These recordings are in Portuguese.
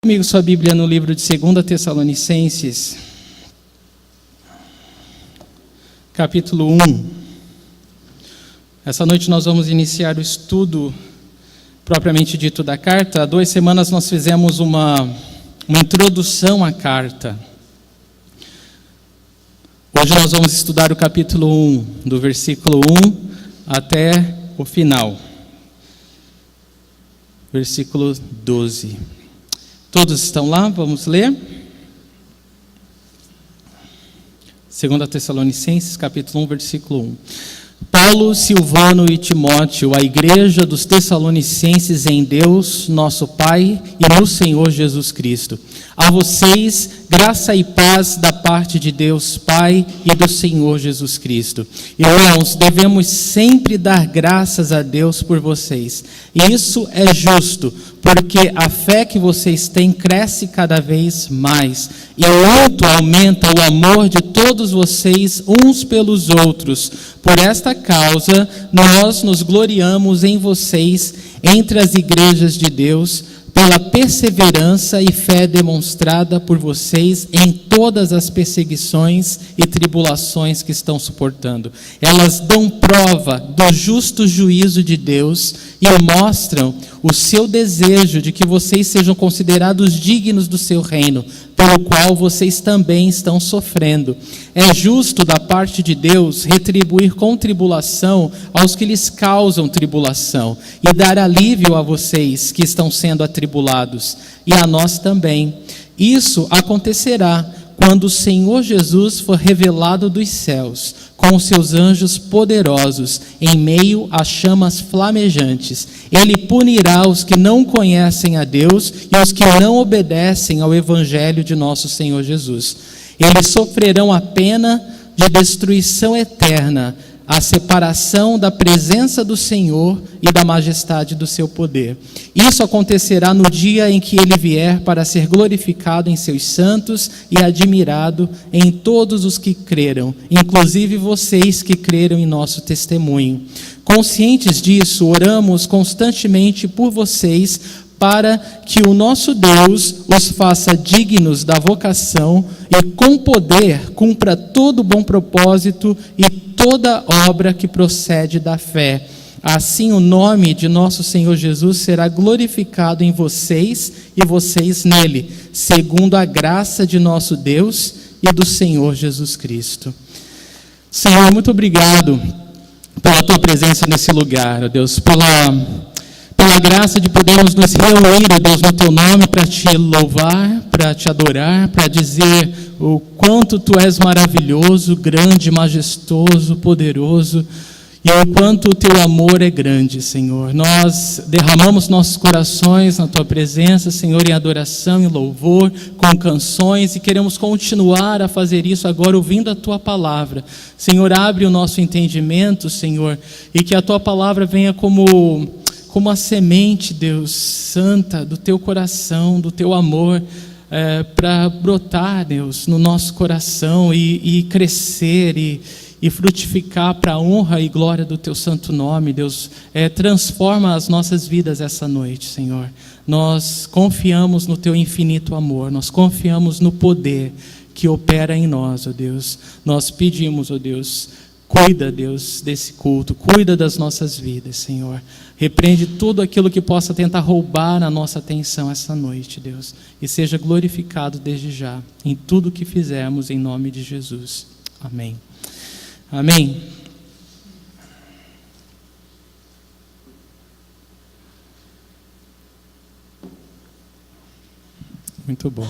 Comigo sua Bíblia no livro de 2 Tessalonicenses, capítulo 1. Essa noite nós vamos iniciar o estudo propriamente dito da carta. Há 2 semanas nós fizemos uma introdução à carta. Hoje nós vamos estudar o capítulo 1, do versículo 1 até o final. Versículo 12. Todos estão lá? Vamos ler? 2 Tessalonicenses, capítulo 1, versículo 1. Paulo, Silvano e Timóteo, a igreja dos Tessalonicenses em Deus, nosso Pai, e no Senhor Jesus Cristo. A vocês, graça e paz da parte de Deus Pai e do Senhor Jesus Cristo. Irmãos, devemos sempre dar graças a Deus por vocês. Isso é justo, porque a fé que vocês têm cresce cada vez mais. E muito aumenta o amor de todos vocês uns pelos outros. Por esta causa, nós nos gloriamos em vocês entre as igrejas de Deus, pela perseverança e fé demonstrada por vocês em todas as perseguições e tribulações que estão suportando. Elas dão prova do justo juízo de Deus e mostram o seu desejo de que vocês sejam considerados dignos do seu reino, pelo qual vocês também estão sofrendo. É justo da parte de Deus retribuir com tribulação aos que lhes causam tribulação e dar alívio a vocês que estão sendo atribulados, e a nós também. Isso acontecerá quando o Senhor Jesus for revelado dos céus, com os seus anjos poderosos, em meio a chamas flamejantes. Ele punirá os que não conhecem a Deus e os que não obedecem ao Evangelho de nosso Senhor Jesus. Eles sofrerão a pena de destruição eterna, a separação da presença do Senhor e da majestade do seu poder. Isso acontecerá no dia em que ele vier para ser glorificado em seus santos e admirado em todos os que creram, inclusive vocês que creram em nosso testemunho. Conscientes disso, oramos constantemente por vocês, para que o nosso Deus os faça dignos da vocação e com poder cumpra todo bom propósito e toda obra que procede da fé. Assim o nome de nosso Senhor Jesus será glorificado em vocês e vocês nele, segundo a graça de nosso Deus e do Senhor Jesus Cristo. Senhor, muito obrigado pela tua presença nesse lugar, ó Deus, pela graça de podermos nos reunir, ó Deus, no teu nome, para te louvar, para te adorar, para dizer o quanto tu és maravilhoso, grande, majestoso, poderoso, e o quanto o teu amor é grande, Senhor. Nós derramamos nossos corações na tua presença, Senhor, em adoração, em louvor, com canções, e queremos continuar a fazer isso agora ouvindo a tua palavra. Senhor, abre o nosso entendimento, Senhor, e que a tua palavra venha como a semente, Deus, santa, do teu coração, do teu amor, para brotar, Deus, no nosso coração e crescer e frutificar para a honra e glória do teu santo nome, Deus. Transforma as nossas vidas essa noite, Senhor. Nós confiamos no teu infinito amor, nós confiamos no poder que opera em nós, ó Deus. Nós pedimos, ó Deus, cuida, Deus, desse culto, cuida das nossas vidas, Senhor. Repreende tudo aquilo que possa tentar roubar a nossa atenção essa noite, Deus. E seja glorificado desde já, em tudo que fizermos, em nome de Jesus. Amém. Amém. Muito bom.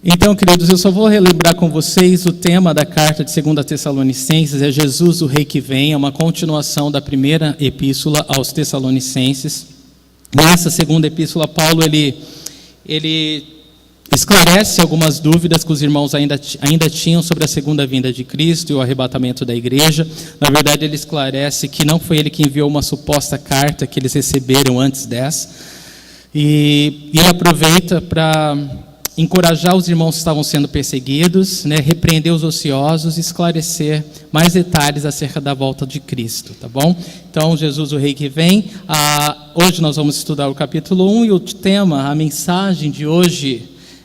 Então, queridos, eu só vou relembrar com vocês o tema da carta de 2 Tessalonicenses, é Jesus, o Rei que vem, é uma continuação da primeira epístola aos Tessalonicenses. Nessa segunda epístola, Paulo, ele esclarece algumas dúvidas que os irmãos ainda tinham sobre a segunda vinda de Cristo e o arrebatamento da igreja. Na verdade, ele esclarece que não foi ele que enviou uma suposta carta que eles receberam antes dessa. E ele aproveita para encorajar os irmãos que estavam sendo perseguidos, repreender os ociosos e esclarecer mais detalhes acerca da volta de Cristo, tá bom? Então, Jesus, o Rei que vem, Hoje nós vamos estudar o capítulo 1 e o tema, a mensagem de hoje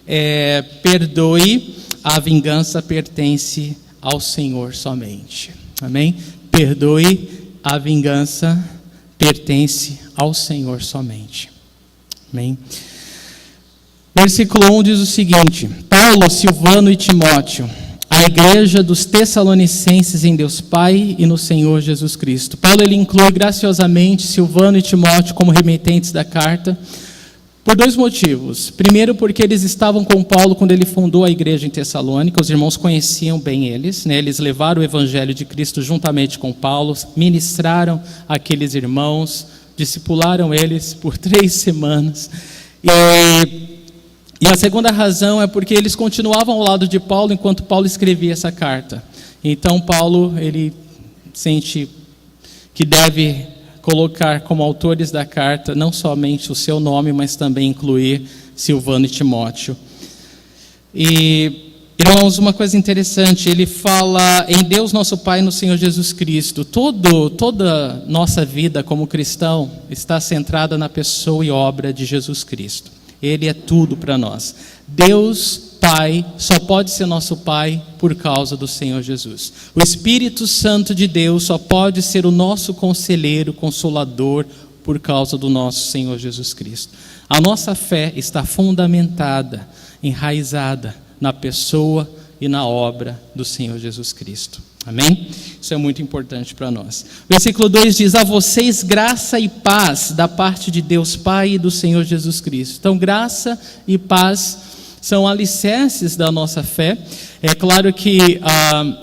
é: perdoe, a vingança pertence ao Senhor somente. Amém? Perdoe, a vingança pertence ao Senhor somente. Amém? Versículo 1 diz o seguinte: Paulo, Silvano e Timóteo, a igreja dos Tessalonicenses em Deus Pai e no Senhor Jesus Cristo. Paulo ele inclui graciosamente Silvano e Timóteo como remetentes da carta por dois motivos. Primeiro, porque eles estavam com Paulo quando ele fundou a igreja em Tessalônica, os irmãos conheciam bem eles, né? Eles levaram o evangelho de Cristo juntamente com Paulo, ministraram aqueles irmãos, discipularam eles por 3 semanas. E a segunda razão é porque eles continuavam ao lado de Paulo enquanto Paulo escrevia essa carta. Então Paulo, ele sente que deve colocar como autores da carta não somente o seu nome, mas também incluir Silvano e Timóteo. E, irmãos, uma coisa interessante, ele fala em Deus nosso Pai e no Senhor Jesus Cristo. Toda nossa vida como cristão está centrada na pessoa e obra de Jesus Cristo. Ele é tudo para nós. Deus, Pai, só pode ser nosso Pai por causa do Senhor Jesus. O Espírito Santo de Deus só pode ser o nosso conselheiro, consolador, por causa do nosso Senhor Jesus Cristo. A nossa fé está fundamentada, enraizada na pessoa e na obra do Senhor Jesus Cristo. Amém? Isso é muito importante para nós. Versículo 2 diz: a vocês graça e paz da parte de Deus Pai e do Senhor Jesus Cristo. Então, graça e paz são alicerces da nossa fé. É claro que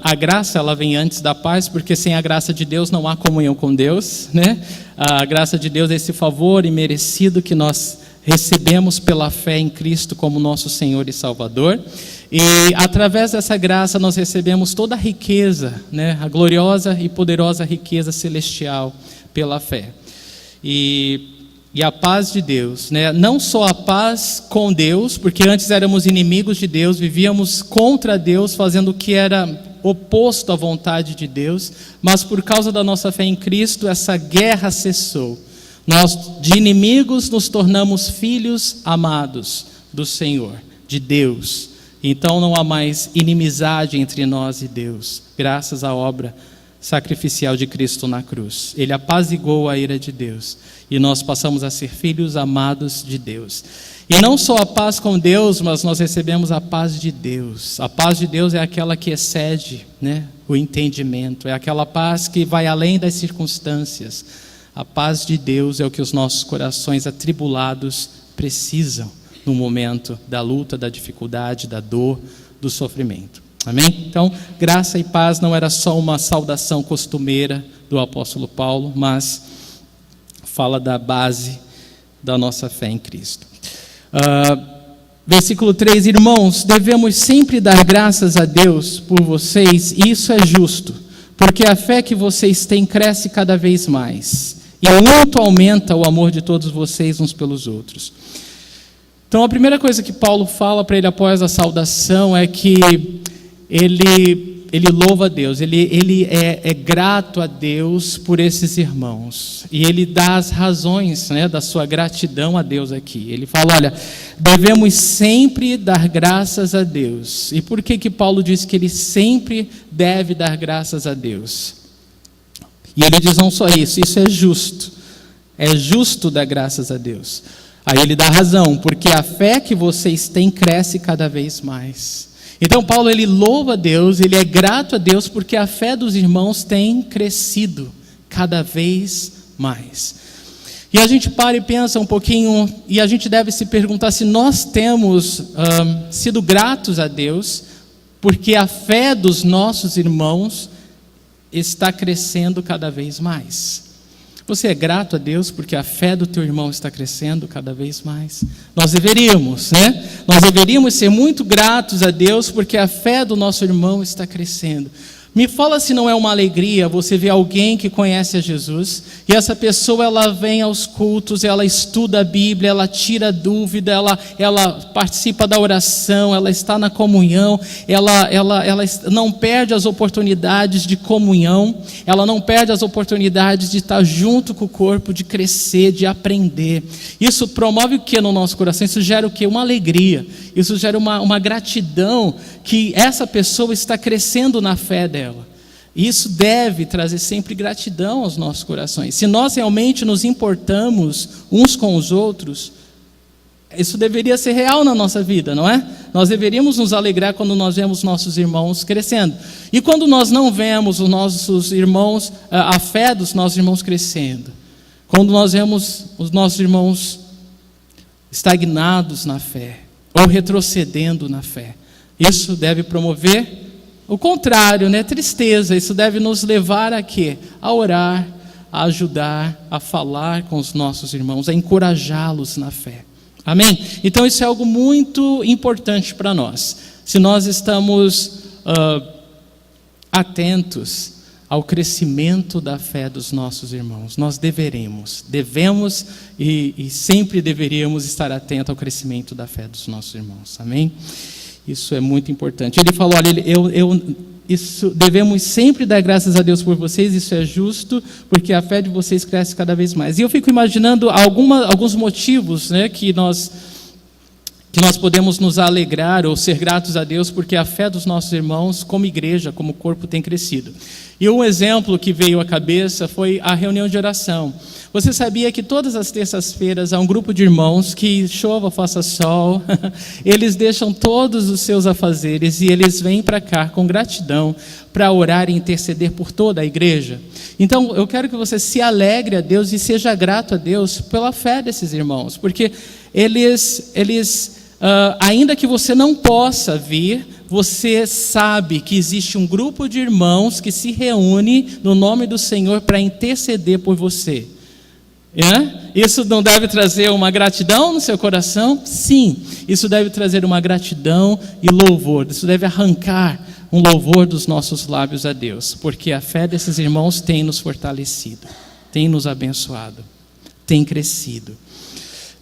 a graça ela vem antes da paz, porque sem a graça de Deus não há comunhão com Deus, né? A graça de Deus é esse favor imerecido que nós recebemos pela fé em Cristo como nosso Senhor e Salvador. E através dessa graça nós recebemos toda a riqueza, né? A gloriosa e poderosa riqueza celestial pela fé. E a paz de Deus, né? Não só a paz com Deus, porque antes éramos inimigos de Deus, vivíamos contra Deus, fazendo o que era oposto à vontade de Deus, mas por causa da nossa fé em Cristo, essa guerra cessou. Nós, de inimigos, nos tornamos filhos amados do Senhor, de Deus. Então não há mais inimizade entre nós e Deus, graças à obra sacrificial de Cristo na cruz. Ele apaziguou a ira de Deus e nós passamos a ser filhos amados de Deus. E não só a paz com Deus, mas nós recebemos a paz de Deus. A paz de Deus é aquela que excede, né, o entendimento, é aquela paz que vai além das circunstâncias. A paz de Deus é o que os nossos corações atribulados precisam no momento da luta, da dificuldade, da dor, do sofrimento. Amém? Então, graça e paz não era só uma saudação costumeira do apóstolo Paulo, mas fala da base da nossa fé em Cristo. Versículo 3: irmãos, devemos sempre dar graças a Deus por vocês, e isso é justo, porque a fé que vocês têm cresce cada vez mais, e muito aumenta o amor de todos vocês uns pelos outros. Então, a primeira coisa que Paulo fala para ele após a saudação é que ele louva a Deus, ele é grato a Deus por esses irmãos. E ele dá as razões, né, da sua gratidão a Deus aqui. Ele fala, olha, devemos sempre dar graças a Deus. E por que Paulo diz que ele sempre deve dar graças a Deus? E ele diz não só isso é justo. É justo dar graças a Deus. Aí ele dá razão, porque a fé que vocês têm cresce cada vez mais. Então Paulo ele louva a Deus, ele é grato a Deus porque a fé dos irmãos tem crescido cada vez mais. E a gente para e pensa um pouquinho, e a gente deve se perguntar se nós temos sido gratos a Deus, porque a fé dos nossos irmãos está crescendo cada vez mais. Você é grato a Deus porque a fé do teu irmão está crescendo cada vez mais? Nós deveríamos, né? Nós deveríamos ser muito gratos a Deus porque a fé do nosso irmão está crescendo. Me fala se não é uma alegria você ver alguém que conhece a Jesus, e essa pessoa ela vem aos cultos, ela estuda a Bíblia, ela tira dúvida, ela participa da oração, ela está na comunhão, ela não perde as oportunidades de comunhão, ela não perde as oportunidades de estar junto com o corpo, de crescer, de aprender. Isso promove o que no nosso coração? Isso gera o que? Uma alegria, isso gera uma gratidão que essa pessoa está crescendo na fé dela. Isso deve trazer sempre gratidão aos nossos corações. Se nós realmente nos importamos uns com os outros, isso deveria ser real na nossa vida, não é? Nós deveríamos nos alegrar quando nós vemos nossos irmãos crescendo. E quando nós não vemos os nossos irmãos, a fé dos nossos irmãos crescendo, quando nós vemos os nossos irmãos estagnados na fé, ou retrocedendo na fé, isso deve promover o contrário, né? Tristeza. Isso deve nos levar a quê? A orar, a ajudar, a falar com os nossos irmãos, a encorajá-los na fé. Amém? Então isso é algo muito importante para nós. Se nós estamos atentos ao crescimento da fé dos nossos irmãos, nós devemos e sempre deveríamos estar atentos ao crescimento da fé dos nossos irmãos. Amém? Isso é muito importante. Ele falou, olha, isso, devemos sempre dar graças a Deus por vocês, isso é justo, porque a fé de vocês cresce cada vez mais. E eu fico imaginando alguns motivos, né, que nós podemos nos alegrar ou ser gratos a Deus, porque a fé dos nossos irmãos, como igreja, como corpo, tem crescido. E um exemplo que veio à cabeça foi a reunião de oração. Você sabia que todas as terças-feiras há um grupo de irmãos que, chova, faça sol, eles deixam todos os seus afazeres e eles vêm para cá com gratidão para orar e interceder por toda a igreja? Então, eu quero que você se alegre a Deus e seja grato a Deus pela fé desses irmãos, porque eles ainda que você não possa vir, você sabe que existe um grupo de irmãos que se reúne no nome do Senhor para interceder por você. Isso não deve trazer uma gratidão no seu coração? Sim, isso deve trazer uma gratidão e louvor. Isso deve arrancar um louvor dos nossos lábios a Deus, porque a fé desses irmãos tem nos fortalecido, tem nos abençoado, tem crescido.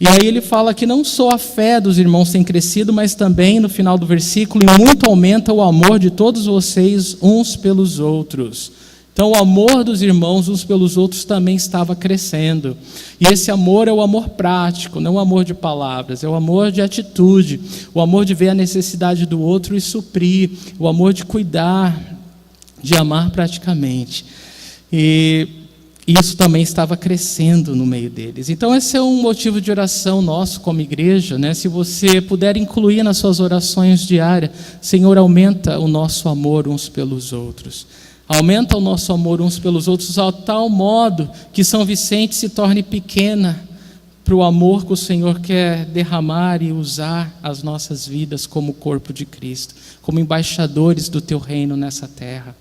E aí ele fala que não só a fé dos irmãos tem crescido, mas também no final do versículo, e muito aumenta o amor de todos vocês uns pelos outros. Então, o amor dos irmãos uns pelos outros também estava crescendo. E esse amor é o amor prático, não o amor de palavras, é o amor de atitude, o amor de ver a necessidade do outro e suprir, o amor de cuidar, de amar praticamente. E isso também estava crescendo no meio deles. Então, esse é um motivo de oração nosso como igreja, né? Se você puder incluir nas suas orações diárias, Senhor, aumenta o nosso amor uns pelos outros. Aumenta o nosso amor uns pelos outros a tal modo que São Vicente se torne pequena para o amor que o Senhor quer derramar e usar as nossas vidas como corpo de Cristo, como embaixadores do teu reino nessa terra.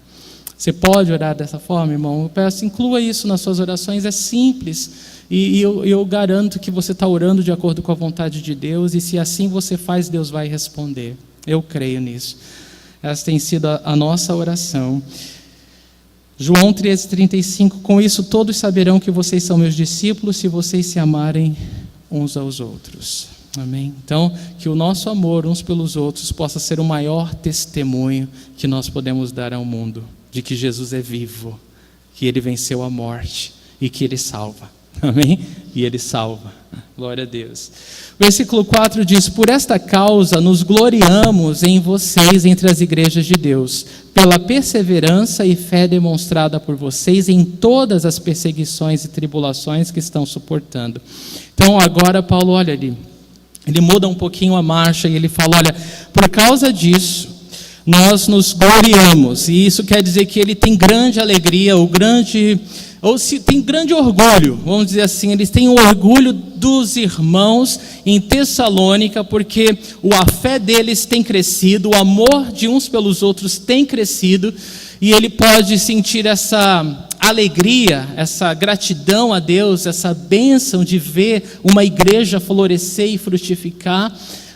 Você pode orar dessa forma, irmão? Eu peço, inclua isso nas suas orações, é simples. E eu garanto que você está orando de acordo com a vontade de Deus, e se assim você faz, Deus vai responder. Eu creio nisso. Essa tem sido a nossa oração. João 13:35, com isso todos saberão que vocês são meus discípulos, se vocês se amarem uns aos outros. Amém? Então, que o nosso amor uns pelos outros possa ser o maior testemunho que nós podemos dar ao mundo, de que Jesus é vivo, que Ele venceu a morte e que Ele salva. Amém? E Ele salva. Glória a Deus. Versículo 4 diz, por esta causa nos gloriamos em vocês entre as igrejas de Deus, pela perseverança e fé demonstrada por vocês em todas as perseguições e tribulações que estão suportando. Então agora Paulo, olha ali, ele muda um pouquinho a marcha e ele fala, olha, por causa disso, nós nos gloriamos, e isso quer dizer que ele tem grande alegria, ou se tem grande orgulho, vamos dizer assim, eles têm o orgulho dos irmãos em Tessalônica, porque a fé deles tem crescido, o amor de uns pelos outros tem crescido, e ele pode sentir essa alegria, essa gratidão a Deus, essa bênção de ver uma igreja florescer e frutificar,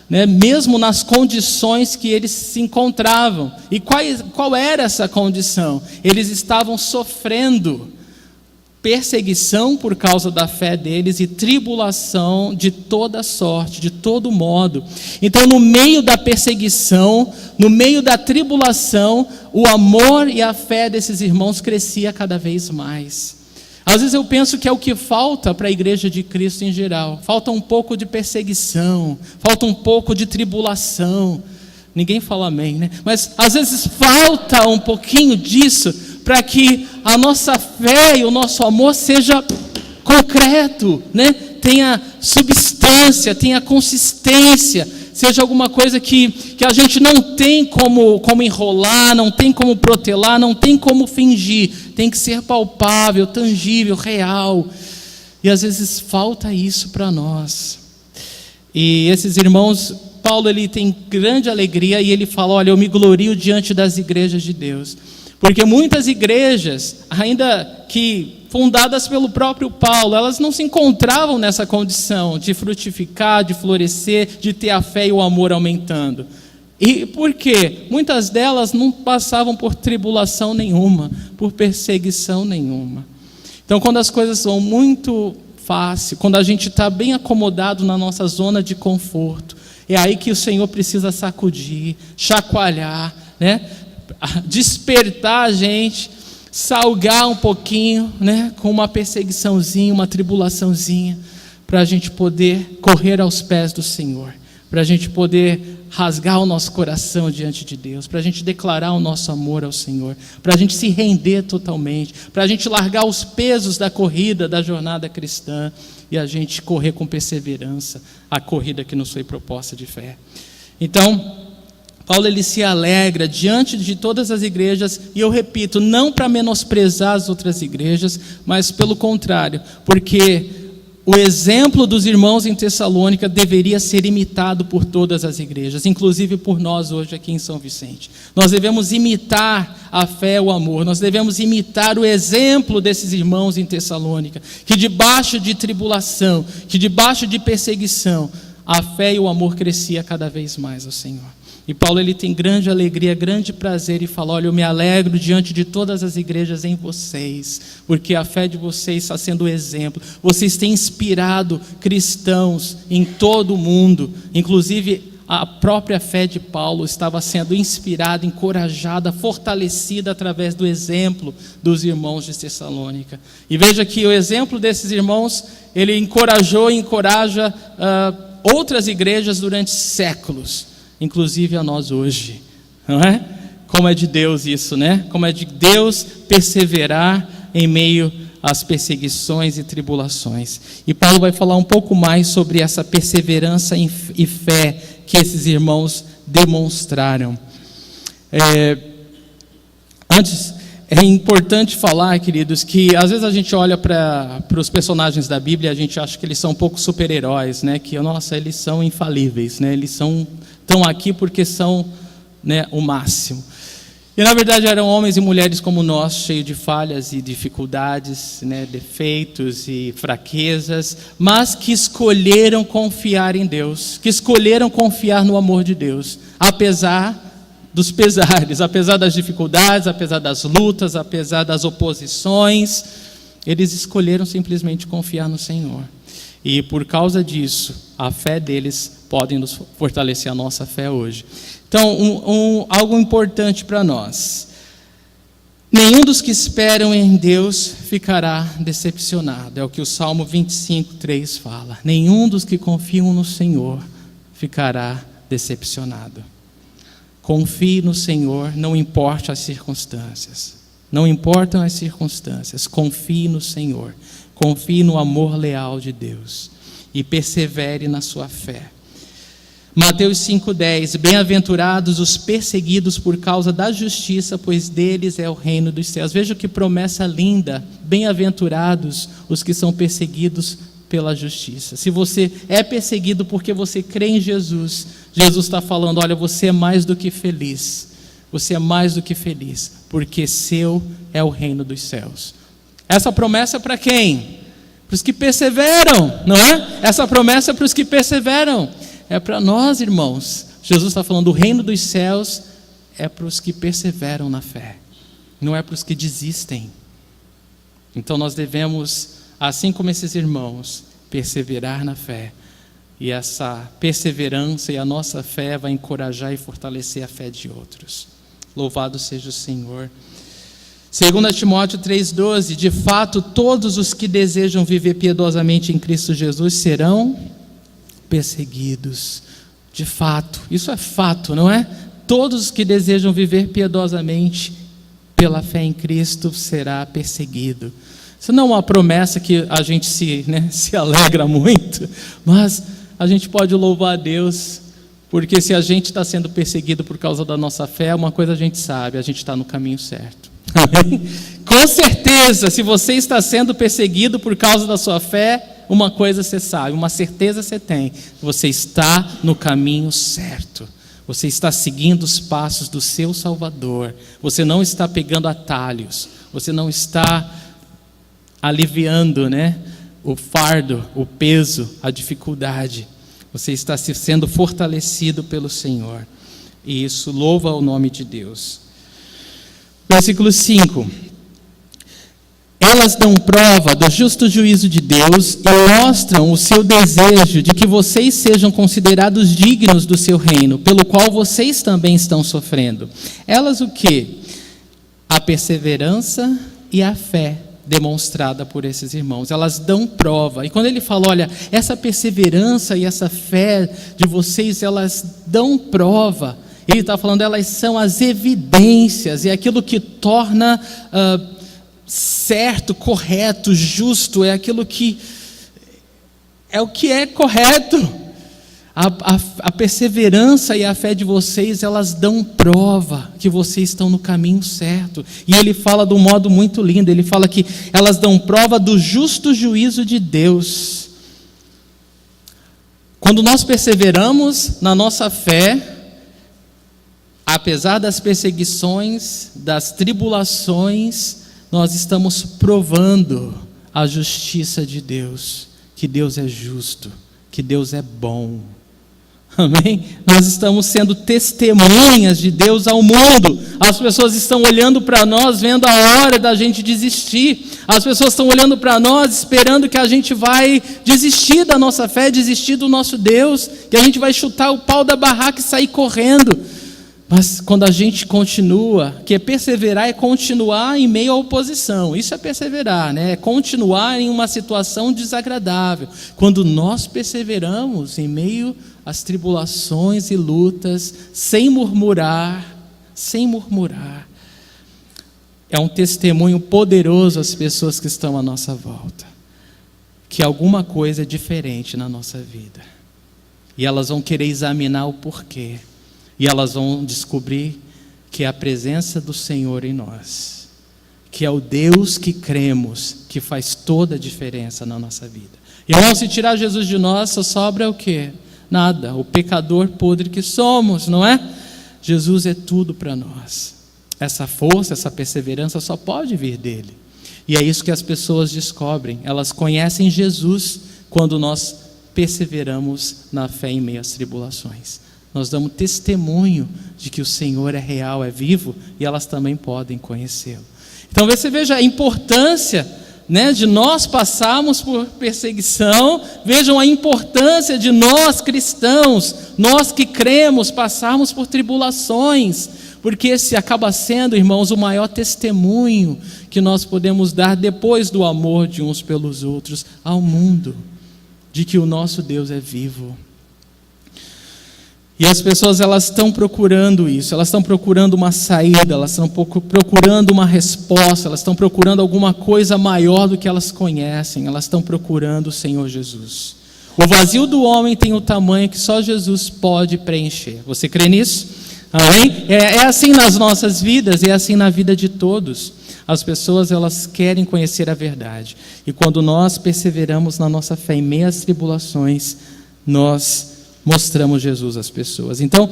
né, mesmo nas condições que eles se encontravam. E qual era essa condição? Eles estavam sofrendo perseguição por causa da fé deles e tribulação de toda sorte, de todo modo. Então, no meio da perseguição, no meio da tribulação, o amor e a fé desses irmãos crescia cada vez mais. Às vezes eu penso que é o que falta para a igreja de Cristo em geral. Falta um pouco de perseguição, falta um pouco de tribulação. Ninguém fala amém, né? Mas às vezes falta um pouquinho disso para que a nossa fé e o nosso amor seja concreto, né? Tenha substância, tenha consistência, seja alguma coisa que a gente não tem como enrolar, não tem como protelar, não tem como fingir, tem que ser palpável, tangível, real. E às vezes falta isso para nós. E esses irmãos, Paulo, ele tem grande alegria e ele fala: olha, eu me glorio diante das igrejas de Deus. Porque muitas igrejas, ainda que fundadas pelo próprio Paulo, elas não se encontravam nessa condição de frutificar, de florescer, de ter a fé e o amor aumentando. E por quê? Muitas delas não passavam por tribulação nenhuma, por perseguição nenhuma. Então, quando as coisas são muito fáceis, quando a gente está bem acomodado na nossa zona de conforto, é aí que o Senhor precisa sacudir, chacoalhar, né? Despertar a gente, salgar um pouquinho, né, com uma perseguiçãozinha, uma tribulaçãozinha, para a gente poder correr aos pés do Senhor, para a gente poder rasgar o nosso coração diante de Deus, para a gente declarar o nosso amor ao Senhor, para a gente se render totalmente, para a gente largar os pesos da corrida, da jornada cristã, e a gente correr com perseverança a corrida que nos foi proposta de fé. Então, Paulo, ele se alegra diante de todas as igrejas, e eu repito, não para menosprezar as outras igrejas, mas pelo contrário, porque o exemplo dos irmãos em Tessalônica deveria ser imitado por todas as igrejas, inclusive por nós hoje aqui em São Vicente. Nós devemos imitar a fé, o amor, nós devemos imitar o exemplo desses irmãos em Tessalônica, que debaixo de tribulação, que debaixo de perseguição, a fé e o amor crescia cada vez mais ao Senhor. E Paulo, ele tem grande alegria, grande prazer e fala: olha, eu me alegro diante de todas as igrejas em vocês, porque a fé de vocês está sendo exemplo. Vocês têm inspirado cristãos em todo o mundo, inclusive a própria fé de Paulo estava sendo inspirada, encorajada, fortalecida através do exemplo dos irmãos de Tessalônica. E veja que o exemplo desses irmãos, ele encorajou e encoraja outras igrejas durante séculos, inclusive a nós hoje, não é? Como é de Deus isso, né? Como é de Deus perseverar em meio às perseguições e tribulações. E Paulo vai falar um pouco mais sobre essa perseverança e fé que esses irmãos demonstraram. Antes, é importante falar, queridos, que às vezes a gente olha para os personagens da Bíblia e a gente acha que eles são um pouco super-heróis, né? Que, nossa, eles são infalíveis, né? Eles estão aqui porque são, né, o máximo. E na verdade eram homens e mulheres como nós, cheios de falhas e dificuldades, né, defeitos e fraquezas, mas que escolheram confiar em Deus, que escolheram confiar no amor de Deus, apesar dos pesares, apesar das dificuldades, apesar das lutas, apesar das oposições, eles escolheram simplesmente confiar no Senhor. E por causa disso, a fé deles pode nos fortalecer a nossa fé hoje. Então, algo importante para nós: nenhum dos que esperam em Deus ficará decepcionado. É o que o Salmo 25:3 fala. Nenhum dos que confiam no Senhor ficará decepcionado. Confie no Senhor, não importa as circunstâncias. Não importam as circunstâncias, confie no Senhor. Confie no amor leal de Deus e persevere na sua fé. Mateus 5:10, bem-aventurados os perseguidos por causa da justiça, pois deles é o reino dos céus. Veja que promessa linda, bem-aventurados os que são perseguidos pela justiça. Se você é perseguido porque você crê em Jesus, Jesus está falando: olha, você é mais do que feliz, você é mais do que feliz, porque seu é o reino dos céus. Essa promessa é para quem? Para os que perseveram, não é? Essa promessa é para os que perseveram. é para nós, irmãos. Jesus está falando, o reino dos céus é para os que perseveram na fé, não é para os que desistem. Então nós devemos, assim como esses irmãos, perseverar na fé. E essa perseverança e a nossa fé vai encorajar e fortalecer a fé de outros. Louvado seja o Senhor. 2 Timóteo 3,12, de fato, todos os que desejam viver piedosamente em Cristo Jesus serão perseguidos. De fato, isso é fato, não é? Todos os que desejam viver piedosamente pela fé em Cristo será perseguido. Isso não é uma promessa que a gente se alegra muito, mas a gente pode louvar a Deus, porque se a gente está sendo perseguido por causa da nossa fé, uma coisa a gente sabe, a gente está no caminho certo. Amém? Com certeza, se você está sendo perseguido por causa da sua fé, uma coisa você sabe, uma certeza você tem, você está no caminho certo. Você está seguindo os passos do seu Salvador. Você não está pegando atalhos. Você não está aliviando, o fardo, o peso, a dificuldade. Você está sendo fortalecido pelo Senhor. E isso louva o nome de Deus. Versículo 5. Elas dão prova do justo juízo de Deus e mostram o seu desejo de que vocês sejam considerados dignos do seu reino, pelo qual vocês também estão sofrendo. Elas o quê? A perseverança e a fé demonstrada por esses irmãos. Elas dão prova. E quando ele fala, olha, essa perseverança e essa fé de vocês, elas dão prova. Ele está falando, elas são as evidências, é aquilo que torna certo, correto, justo, é aquilo que é o que é correto. A perseverança e a fé de vocês, elas dão prova que vocês estão no caminho certo. E ele fala de um modo muito lindo, ele fala que elas dão prova do justo juízo de Deus. Quando nós perseveramos na nossa fé, apesar das perseguições, das tribulações, nós estamos provando a justiça de Deus, que Deus é justo, que Deus é bom. Amém? Nós estamos sendo testemunhas de Deus ao mundo. As pessoas estão olhando para nós, vendo a hora da gente desistir. As pessoas estão olhando para nós, esperando que a gente vai desistir da nossa fé, desistir do nosso Deus, que a gente vai chutar o pau da barraca e sair correndo. Mas quando a gente continua, que é perseverar, é continuar em meio à oposição. Isso é perseverar, É continuar em uma situação desagradável. Quando nós perseveramos em meio às tribulações e lutas, sem murmurar, é um testemunho poderoso às pessoas que estão à nossa volta, que alguma coisa é diferente na nossa vida. E elas vão querer examinar o porquê. E elas vão descobrir que é a presença do Senhor em nós, que é o Deus que cremos, que faz toda a diferença na nossa vida. Irmão, se tirar Jesus de nós, só sobra o quê? Nada, o pecador podre que somos, não é? Jesus é tudo para nós. Essa força, essa perseverança só pode vir dele. E é isso que as pessoas descobrem. Elas conhecem Jesus quando nós perseveramos na fé em meio às tribulações. Nós damos testemunho de que o Senhor é real, é vivo, e elas também podem conhecê-lo. Então você veja a importância, de nós passarmos por perseguição. Vejam a importância de nós cristãos, nós que cremos, passarmos por tribulações, porque esse acaba sendo, irmãos, o maior testemunho que nós podemos dar depois do amor de uns pelos outros ao mundo, de que o nosso Deus é vivo. E as pessoas, elas estão procurando isso, elas estão procurando uma saída, elas estão procurando uma resposta, elas estão procurando alguma coisa maior do que elas conhecem, elas estão procurando o Senhor Jesus. O vazio do homem tem o tamanho que só Jesus pode preencher. Você crê nisso? Amém? É assim nas nossas vidas, é assim na vida de todos. As pessoas, elas querem conhecer a verdade. E quando nós perseveramos na nossa fé em meio às tribulações, nós mostramos Jesus às pessoas. Então,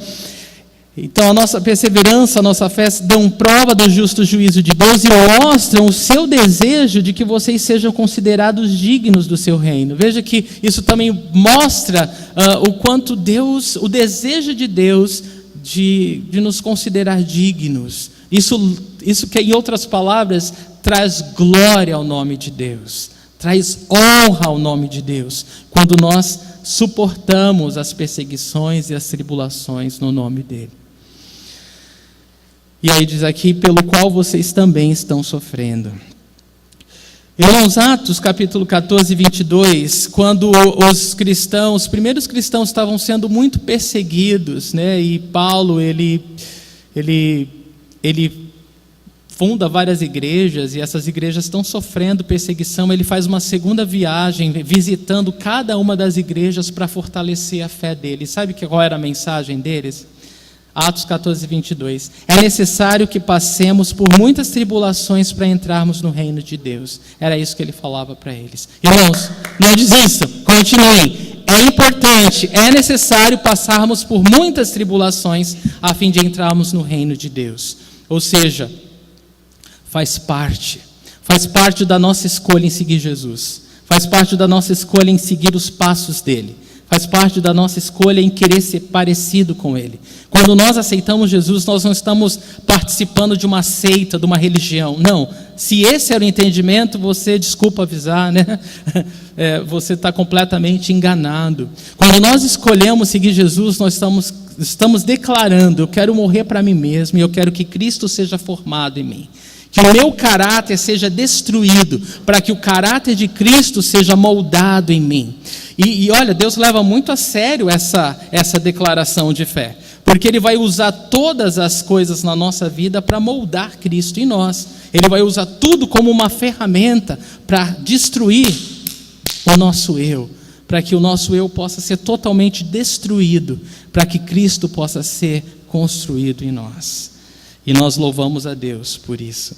Então a nossa perseverança, a nossa fé dão prova do justo juízo de Deus e mostram o seu desejo de que vocês sejam considerados dignos do seu reino. Veja que isso também mostra o quanto Deus, o desejo de Deus de nos considerar dignos. Isso que, em outras palavras, traz glória ao nome de Deus, traz honra ao nome de Deus, quando nós suportamos as perseguições e as tribulações no nome dele. E aí diz aqui, pelo qual vocês também estão sofrendo. Irmãos, Atos capítulo 14, 22, quando os primeiros cristãos estavam sendo muito perseguidos, né, e Paulo, ele funda várias igrejas, e essas igrejas estão sofrendo perseguição, ele faz uma segunda viagem, visitando cada uma das igrejas para fortalecer a fé deles. Sabe qual era a mensagem deles? Atos 14, 22. É necessário que passemos por muitas tribulações para entrarmos no reino de Deus. Era isso que ele falava para eles. Irmãos, não desistam, continuem. É importante, é necessário passarmos por muitas tribulações a fim de entrarmos no reino de Deus. Ou seja, faz parte da nossa escolha em seguir Jesus. Faz parte da nossa escolha em seguir os passos dele. Faz parte da nossa escolha em querer ser parecido com ele. Quando nós aceitamos Jesus, nós não estamos participando de uma seita, de uma religião. Não. Se esse era o entendimento, você, desculpa avisar, né? Você está completamente enganado. Quando nós escolhemos seguir Jesus, nós estamos declarando: eu quero morrer para mim mesmo e eu quero que Cristo seja formado em mim. Que o meu caráter seja destruído, para que o caráter de Cristo seja moldado em mim. E olha, Deus leva muito a sério essa declaração de fé, porque Ele vai usar todas as coisas na nossa vida para moldar Cristo em nós. Ele vai usar tudo como uma ferramenta para destruir o nosso eu, para que o nosso eu possa ser totalmente destruído, para que Cristo possa ser construído em nós. E nós louvamos a Deus por isso.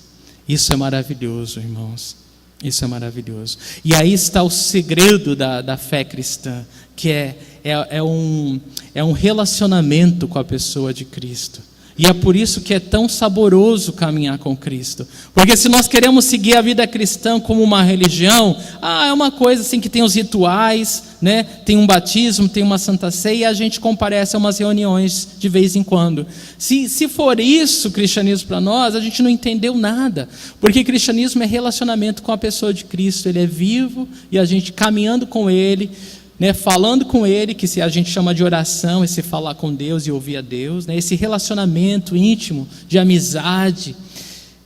Isso é maravilhoso, irmãos. Isso é maravilhoso. E aí está o segredo da fé cristã, que é um relacionamento com a pessoa de Cristo. E é por isso que é tão saboroso caminhar com Cristo. Porque se nós queremos seguir a vida cristã como uma religião, é uma coisa assim que tem os rituais, né? Tem um batismo, tem uma santa ceia, e a gente comparece a umas reuniões de vez em quando. Se for isso cristianismo para nós, a gente não entendeu nada. Porque cristianismo é relacionamento com a pessoa de Cristo. Ele é vivo e a gente caminhando com Ele, né, falando com Ele, que a gente chama de oração, esse falar com Deus e ouvir a Deus, né, esse relacionamento íntimo, de amizade,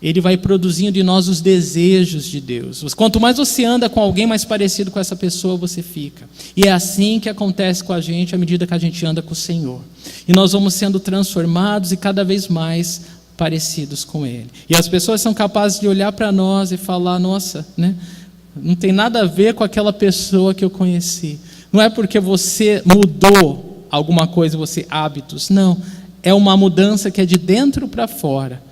ele vai produzindo em nós os desejos de Deus. Quanto mais você anda com alguém mais parecido com essa pessoa, você fica. E é assim que acontece com a gente, à medida que a gente anda com o Senhor. E nós vamos sendo transformados e cada vez mais parecidos com Ele. E as pessoas são capazes de olhar para nós e falar: nossa, né, não tem nada a ver com aquela pessoa que eu conheci. Não é porque você mudou alguma coisa, hábitos. Não, é uma mudança que é de dentro para fora.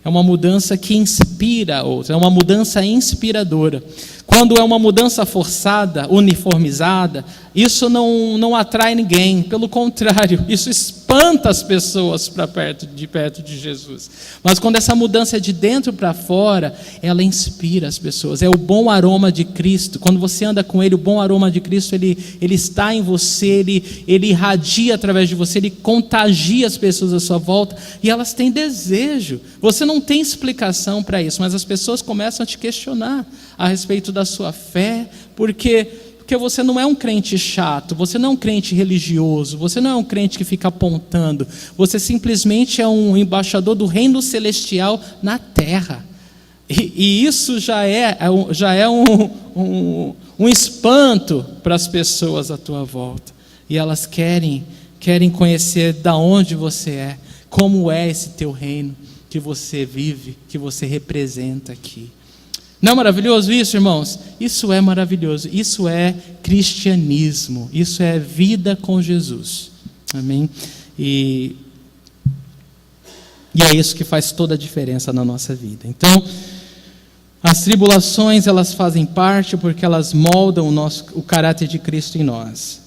É uma mudança que inspira a outra, é uma mudança inspiradora. Quando é uma mudança forçada, uniformizada, isso não atrai ninguém. Pelo contrário, isso espanta as pessoas para perto de Jesus. Mas quando essa mudança é de dentro para fora, ela inspira as pessoas. É o bom aroma de Cristo. Quando você anda com Ele, o bom aroma de Cristo, ele está em você, ele irradia através de você, ele contagia as pessoas à sua volta e elas têm desejo. Você não tem explicação para isso, mas as pessoas começam a te questionar a respeito da sua fé, porque você não é um crente chato, você não é um crente religioso, você não é um crente que fica apontando, você simplesmente é um embaixador do reino celestial na terra. E isso já é um espanto para as pessoas à tua volta. E elas querem conhecer de onde você é, como é esse teu reino que você vive, que você representa aqui. Não é maravilhoso isso, irmãos? Isso é maravilhoso. Isso é cristianismo. Isso é vida com Jesus. Amém? E é isso que faz toda a diferença na nossa vida. Então, as tribulações, elas fazem parte porque elas moldam o caráter de Cristo em nós.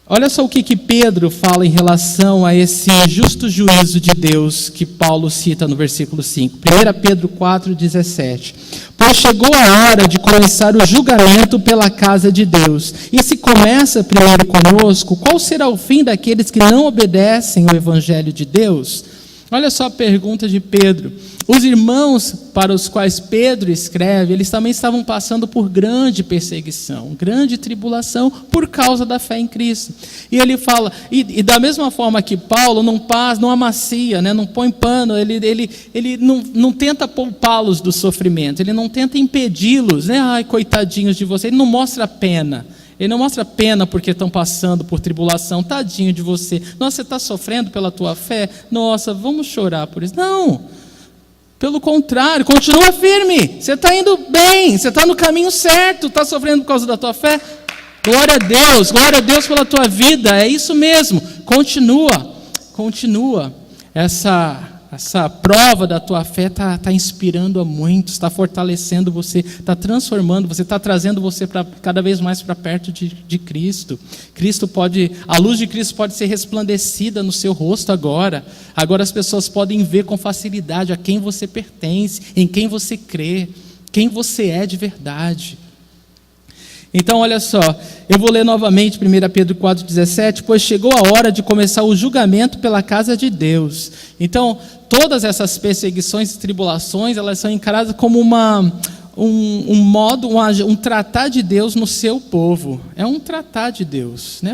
Olha só o que Pedro fala em relação a esse justo juízo de Deus que Paulo cita no versículo 5. 1 Pedro 4,17. Pois chegou a hora de começar o julgamento pela casa de Deus. E se começa primeiro conosco, qual será o fim daqueles que não obedecem ao evangelho de Deus? Olha só a pergunta de Pedro. Os irmãos para os quais Pedro escreve, eles também estavam passando por grande perseguição, grande tribulação por causa da fé em Cristo. E ele fala, e da mesma forma que Paulo não amacia, né, não põe pano, ele não tenta poupá-los do sofrimento, ele não tenta impedi-los, né, ai, coitadinhos de vocês, ele não mostra pena. Ele não mostra pena porque estão passando por tribulação, tadinho de você. Nossa, você está sofrendo pela tua fé? Nossa, vamos chorar por isso. Não, pelo contrário, continua firme. Você está indo bem, você está no caminho certo, está sofrendo por causa da tua fé? Glória a Deus pela tua vida, é isso mesmo. Continua. Essa prova da tua fé está inspirando a muitos, está fortalecendo você, está transformando você, está trazendo você cada vez mais para perto de Cristo. A luz de Cristo pode ser resplandecida no seu rosto agora. Agora as pessoas podem ver com facilidade a quem você pertence, em quem você crê, quem você é de verdade. Então, olha só, eu vou ler novamente 1 Pedro 4,17, pois chegou a hora de começar o julgamento pela casa de Deus. Então, todas essas perseguições e tribulações, elas são encaradas como um tratar de Deus no seu povo. É um tratar de Deus, né?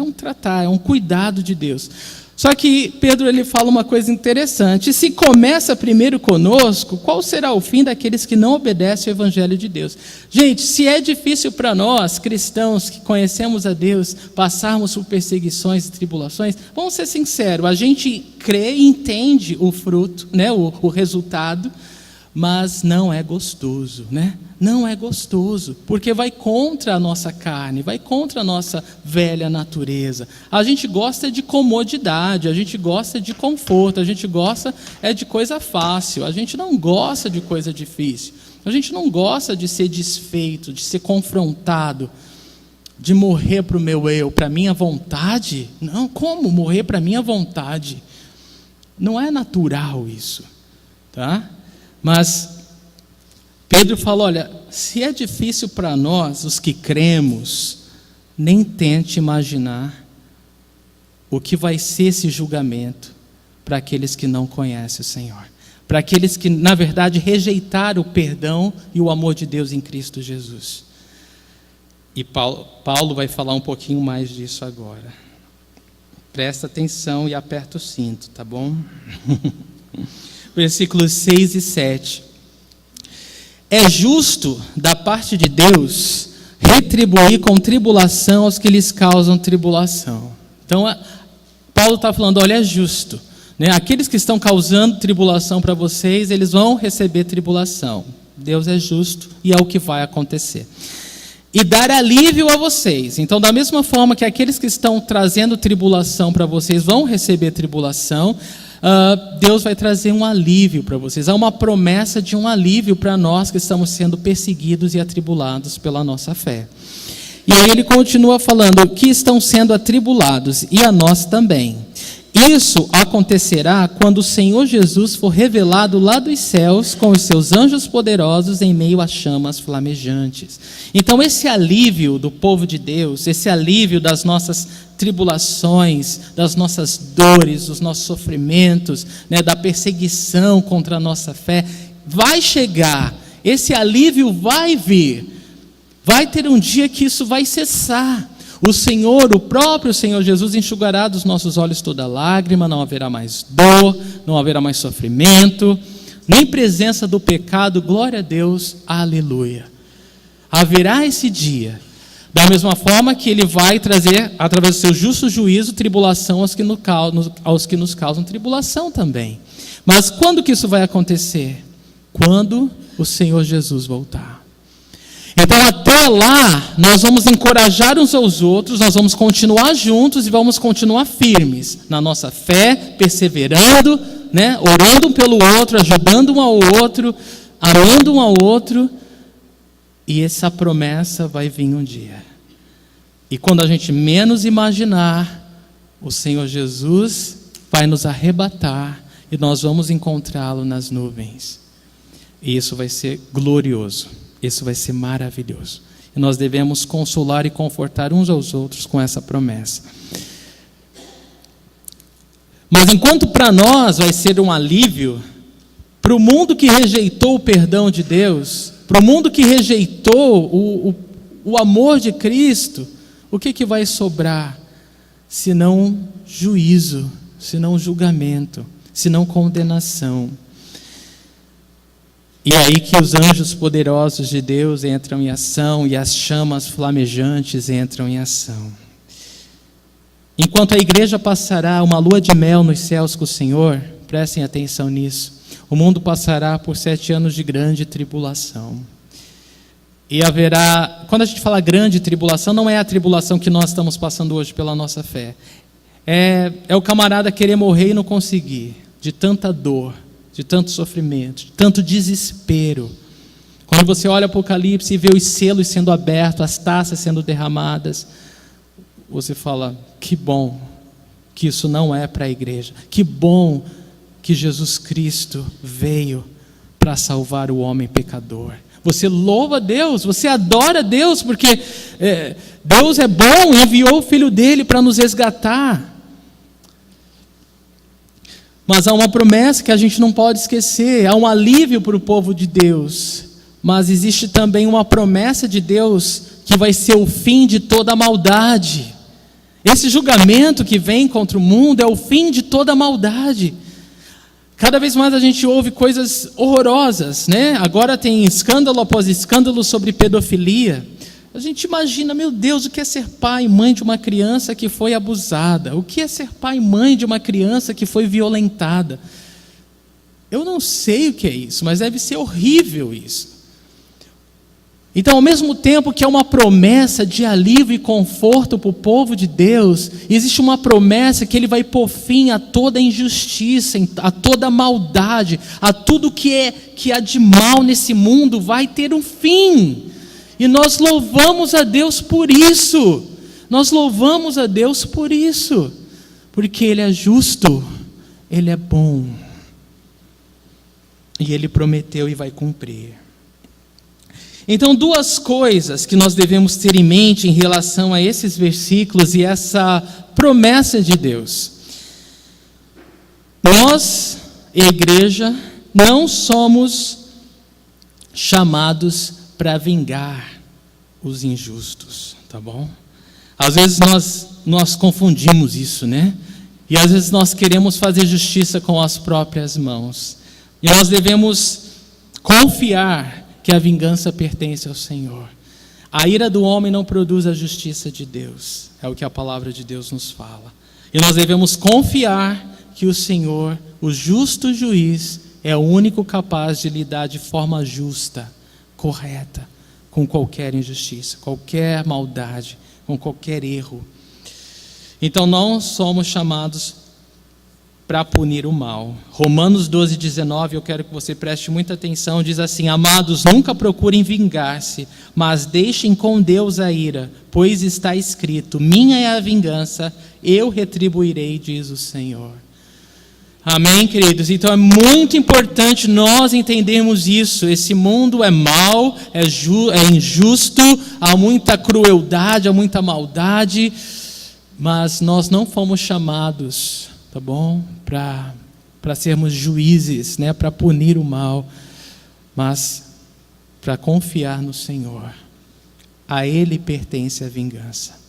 É um cuidado de Deus. Só que Pedro ele fala uma coisa interessante. Se começa primeiro conosco, qual será o fim daqueles que não obedecem ao evangelho de Deus? Gente, se é difícil para nós, cristãos que conhecemos a Deus, passarmos por perseguições e tribulações, vamos ser sinceros, a gente crê e entende o fruto, né, o resultado, mas não é gostoso, né? Não é gostoso, porque vai contra a nossa carne, vai contra a nossa velha natureza. A gente gosta de comodidade, a gente gosta de conforto, a gente gosta de coisa fácil, a gente não gosta de coisa difícil, a gente não gosta de ser desfeito, de ser confrontado, de morrer para o meu eu, para a minha vontade. Não, como morrer para a minha vontade? Não é natural isso, tá? Mas Pedro falou, olha, se é difícil para nós, os que cremos, nem tente imaginar o que vai ser esse julgamento para aqueles que não conhecem o Senhor, para aqueles que, na verdade, rejeitaram o perdão e o amor de Deus em Cristo Jesus. E Paulo vai falar um pouquinho mais disso agora. Presta atenção e aperta o cinto, tá bom? Versículos 6 e 7. É justo da parte de Deus retribuir com tribulação aos que lhes causam tribulação. Então, Paulo está falando, olha, é justo, né? Aqueles que estão causando tribulação para vocês, eles vão receber tribulação. Deus é justo e é o que vai acontecer. E dar alívio a vocês. Então, da mesma forma que aqueles que estão trazendo tribulação para vocês vão receber tribulação, Deus vai trazer um alívio para vocês. Há uma promessa de um alívio para nós que estamos sendo perseguidos e atribulados pela nossa fé. E aí ele continua falando que estão sendo atribulados, e a nós também. Isso acontecerá quando o Senhor Jesus for revelado lá dos céus com os seus anjos poderosos em meio a chamas flamejantes. Então esse alívio do povo de Deus, esse alívio das nossas tribulações, das nossas dores, dos nossos sofrimentos, né, da perseguição contra a nossa fé, vai chegar, esse alívio vai vir, vai ter um dia que isso vai cessar. O Senhor, o próprio Senhor Jesus enxugará dos nossos olhos toda lágrima, não haverá mais dor, não haverá mais sofrimento, nem presença do pecado, glória a Deus, aleluia. Haverá esse dia, da mesma forma que Ele vai trazer, através do seu justo juízo, tribulação aos que nos causam tribulação também. Mas quando que isso vai acontecer? Quando o Senhor Jesus voltar. Então até lá, nós vamos encorajar uns aos outros, nós vamos continuar juntos e vamos continuar firmes na nossa fé, perseverando, né, orando um pelo outro, ajudando um ao outro, amando um ao outro, e essa promessa vai vir um dia. E quando a gente menos imaginar, o Senhor Jesus vai nos arrebatar e nós vamos encontrá-lo nas nuvens. E isso vai ser glorioso, isso vai ser maravilhoso. E nós devemos consolar e confortar uns aos outros com essa promessa. Mas enquanto para nós vai ser um alívio, para o mundo que rejeitou o perdão de Deus, para o mundo que rejeitou o amor de Cristo, o que vai sobrar? Senão juízo, senão julgamento, senão condenação. E é aí que os anjos poderosos de Deus entram em ação e as chamas flamejantes entram em ação. Enquanto a igreja passará uma lua de mel nos céus com o Senhor, prestem atenção nisso, o mundo passará por 7 anos de grande tribulação. E haverá, quando a gente fala grande tribulação, não é a tribulação que nós estamos passando hoje pela nossa fé. É o camarada querer morrer e não conseguir, de tanta dor, de tanto sofrimento, de tanto desespero. Quando você olha o Apocalipse e vê os selos sendo abertos, as taças sendo derramadas, você fala, que bom que isso não é para a igreja. Que bom que Jesus Cristo veio para salvar o homem pecador. Você louva a Deus, você adora a Deus, porque Deus é bom e enviou o Filho dele para nos resgatar. Mas há uma promessa que a gente não pode esquecer, há um alívio para o povo de Deus, mas existe também uma promessa de Deus que vai ser o fim de toda a maldade. Esse julgamento que vem contra o mundo é o fim de toda a maldade. Cada vez mais a gente ouve coisas horrorosas, né? Agora tem escândalo após escândalo sobre pedofilia. A gente imagina, meu Deus, o que é ser pai e mãe de uma criança que foi abusada? O que é ser pai e mãe de uma criança que foi violentada? Eu não sei o que é isso, mas deve ser horrível isso. Então, ao mesmo tempo que é uma promessa de alívio e conforto para o povo de Deus, existe uma promessa que Ele vai pôr fim a toda injustiça, a toda maldade, a tudo que há de mal nesse mundo vai ter um fim. E nós louvamos a Deus por isso. Nós louvamos a Deus por isso. Porque Ele é justo, Ele é bom. E Ele prometeu e vai cumprir. Então, 2 coisas que nós devemos ter em mente em relação a esses versículos e essa promessa de Deus. Nós, igreja, não somos chamados para vingar os injustos, tá bom? Às vezes nós confundimos isso, né? E às vezes nós queremos fazer justiça com as próprias mãos. E nós devemos confiar que a vingança pertence ao Senhor. A ira do homem não produz a justiça de Deus, é o que a palavra de Deus nos fala. E nós devemos confiar que o Senhor, o justo juiz, é o único capaz de lidar de forma justa, correta, com qualquer injustiça, qualquer maldade, com qualquer erro. Então não somos chamados para punir o mal. Romanos 12:19, eu quero que você preste muita atenção, diz assim: amados, nunca procurem vingar-se, mas deixem com Deus a ira, pois está escrito, minha é a vingança, eu retribuirei, diz o Senhor. Amém, queridos? Então é muito importante nós entendermos isso. Esse mundo é mau, é injusto, há muita crueldade, há muita maldade, mas nós não fomos chamados, tá bom? Para sermos juízes, né? Para punir o mal, mas para confiar no Senhor. A Ele pertence a vingança.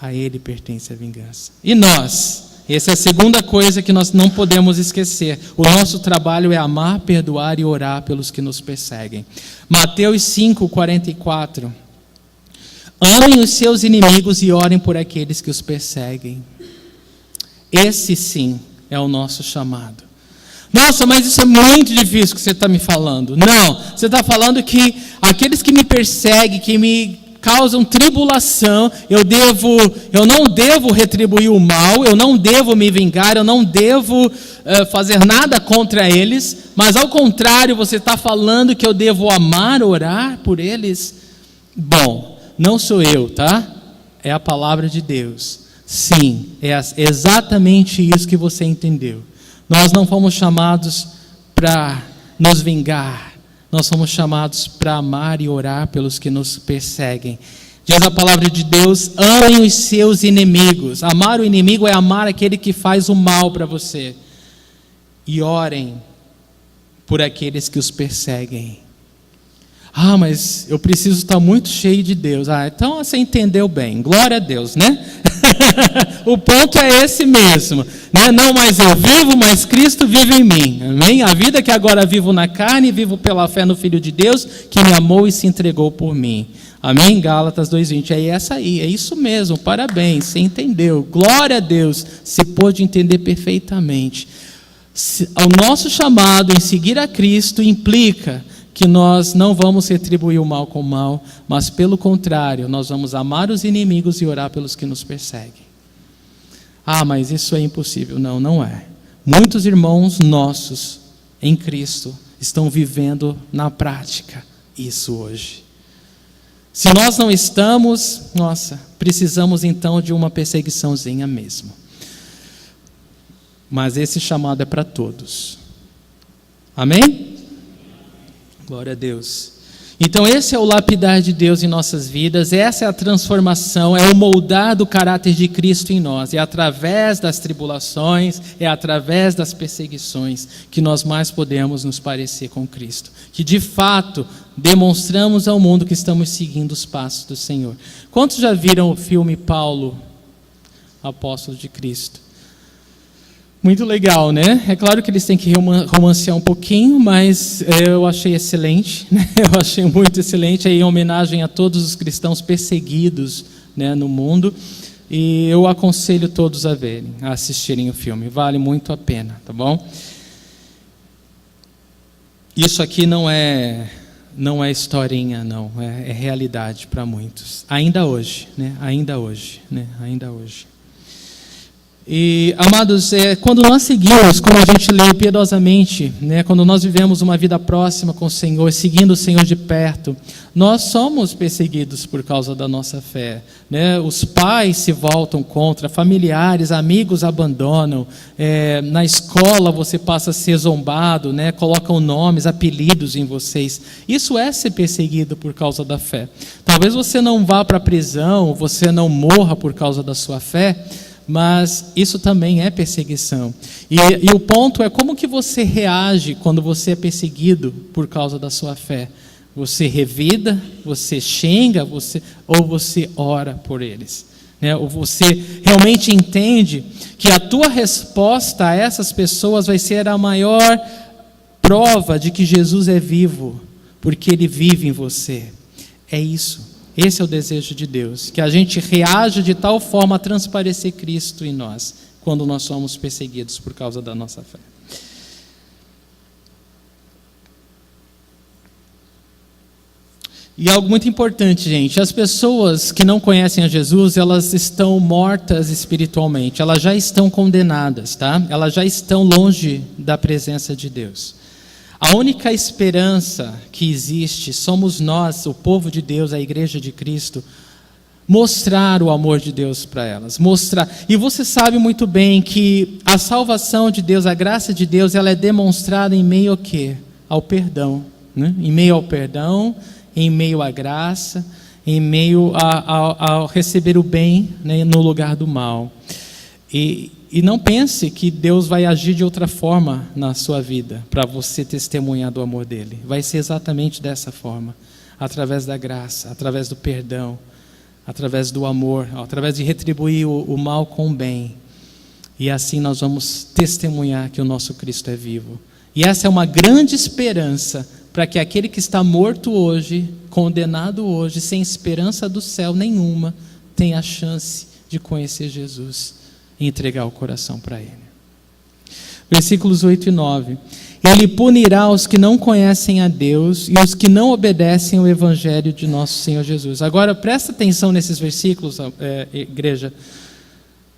A Ele pertence a vingança. E nós? Essa é a segunda coisa que nós não podemos esquecer. O nosso trabalho é amar, perdoar e orar pelos que nos perseguem. Mateus 5:44. Amem os seus inimigos e orem por aqueles que os perseguem. Esse sim é o nosso chamado. Nossa, mas isso é muito difícil que você está me falando. Não, você está falando que aqueles que me perseguem, que me causam tribulação, eu não devo retribuir o mal, eu não devo me vingar, eu não devo fazer nada contra eles, mas ao contrário, você está falando que eu devo amar, orar por eles? Bom, não sou eu, tá? É a palavra de Deus. Sim, é exatamente isso que você entendeu. Nós não fomos chamados para nos vingar, nós fomos chamados para amar e orar pelos que nos perseguem. Diz a palavra de Deus: amem os seus inimigos. Amar o inimigo é amar aquele que faz o mal para você. E orem por aqueles que os perseguem. Ah, mas eu preciso estar muito cheio de Deus. Ah, então você entendeu bem. Glória a Deus, né? O ponto é esse mesmo, né? Não mais eu vivo, mas Cristo vive em mim. Amém? A vida que agora vivo na carne, vivo pela fé no Filho de Deus, que me amou e se entregou por mim. Amém? Gálatas 2:20. É essa aí, é isso mesmo. Parabéns, você entendeu. Glória a Deus, você pôde entender perfeitamente. O nosso chamado em seguir a Cristo implica que nós não vamos retribuir o mal com o mal, mas pelo contrário, nós vamos amar os inimigos e orar pelos que nos perseguem. Ah, mas isso é impossível. Não, não é. Muitos irmãos nossos em Cristo estão vivendo na prática isso hoje. Se nós não estamos, precisamos então de uma perseguiçãozinha mesmo. Mas esse chamado é para todos. Amém? Glória a Deus. Então esse é o lapidar de Deus em nossas vidas, essa é a transformação, é o moldar do caráter de Cristo em nós. É através das tribulações, é através das perseguições que nós mais podemos nos parecer com Cristo. Que de fato demonstramos ao mundo que estamos seguindo os passos do Senhor. Quantos já viram o filme Paulo, Apóstolo de Cristo? Muito legal, né? É claro que eles têm que romancear um pouquinho, mas eu achei excelente, né? Eu achei muito excelente, em homenagem a todos os cristãos perseguidos, né, no mundo, e eu aconselho todos a verem, a assistirem o filme, vale muito a pena, tá bom? Isso aqui não é historinha, não, é realidade para muitos, ainda hoje, né? Ainda hoje. E, amados, quando nós seguimos, como a gente lê piedosamente, né, quando nós vivemos uma vida próxima com o Senhor, seguindo o Senhor de perto, nós somos perseguidos por causa da nossa fé, né? Os pais se voltam contra, familiares, amigos abandonam, na escola você passa a ser zombado, né? Colocam nomes, apelidos em vocês. Isso é ser perseguido por causa da fé. Talvez você não vá para a prisão, você não morra por causa da sua fé, mas isso também é perseguição. E o ponto é como que você reage quando você é perseguido por causa da sua fé. Você revida, você xinga, ou você ora por eles, né? Ou você realmente entende que a tua resposta a essas pessoas vai ser a maior prova de que Jesus é vivo, porque Ele vive em você. É isso. Esse é o desejo de Deus, que a gente reaja de tal forma a transparecer Cristo em nós, quando nós somos perseguidos por causa da nossa fé. E algo muito importante, gente, as pessoas que não conhecem a Jesus, elas estão mortas espiritualmente, elas já estão condenadas, tá? Elas já estão longe da presença de Deus. A única esperança que existe somos nós, o povo de Deus, a igreja de Cristo, mostrar o amor de Deus para elas, mostrar. E você sabe muito bem que a salvação de Deus, a graça de Deus, ela é demonstrada em meio ao quê? Ao perdão, né? Em meio ao perdão, em meio à graça, em meio ao receber o bem, né, no lugar do mal. E não pense que Deus vai agir de outra forma na sua vida, para você testemunhar do amor dele. Vai ser exatamente dessa forma, através da graça, através do perdão, através do amor, através de retribuir o mal com o bem. E assim nós vamos testemunhar que o nosso Cristo é vivo. E essa é uma grande esperança para que aquele que está morto hoje, condenado hoje, sem esperança do céu nenhuma, tenha a chance de conhecer Jesus e entregar o coração para Ele. Versículos 8 e 9. Ele punirá os que não conhecem a Deus e os que não obedecem ao Evangelho de nosso Senhor Jesus. Agora, presta atenção nesses versículos, igreja,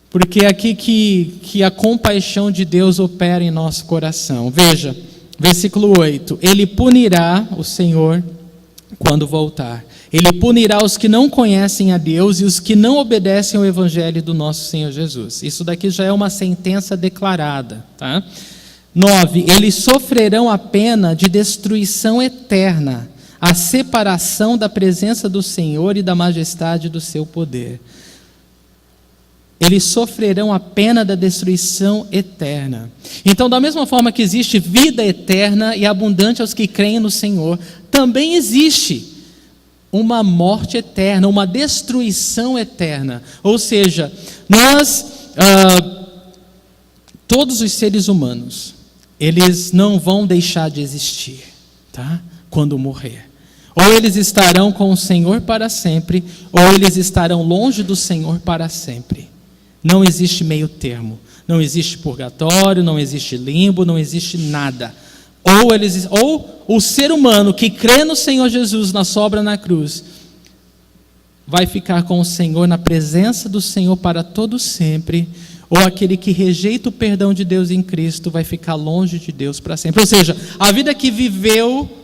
porque é aqui que a compaixão de Deus opera em nosso coração. Veja, versículo 8. Ele punirá o Senhor quando voltar. Ele punirá os que não conhecem a Deus e os que não obedecem ao evangelho do nosso Senhor Jesus. Isso daqui já é uma sentença declarada, tá? 9. Eles sofrerão a pena de destruição eterna, a separação da presença do Senhor e da majestade do seu poder. Eles sofrerão a pena da destruição eterna. Então, da mesma forma que existe vida eterna e abundante aos que creem no Senhor, também existe uma morte eterna, uma destruição eterna. Ou seja, todos os seres humanos, eles não vão deixar de existir, tá? Quando morrer. Ou eles estarão com o Senhor para sempre, ou eles estarão longe do Senhor para sempre. Não existe meio termo. Não existe purgatório, não existe limbo, não existe nada. Ou o ser humano que crê no Senhor Jesus, na sua obra na cruz, vai ficar com o Senhor, na presença do Senhor para todo sempre, ou aquele que rejeita o perdão de Deus em Cristo vai ficar longe de Deus para sempre. Ou seja, a vida que viveu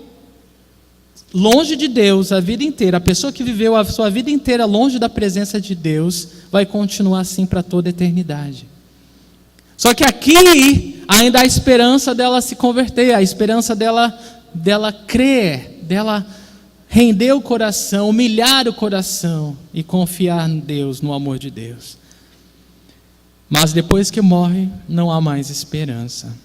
longe de Deus a vida inteira, a pessoa que viveu a sua vida inteira longe da presença de Deus, vai continuar assim para toda a eternidade. Só que aqui ainda há a esperança dela se converter, a esperança dela crer, dela render o coração, humilhar o coração e confiar em Deus, no amor de Deus. Mas depois que morre, não há mais esperança.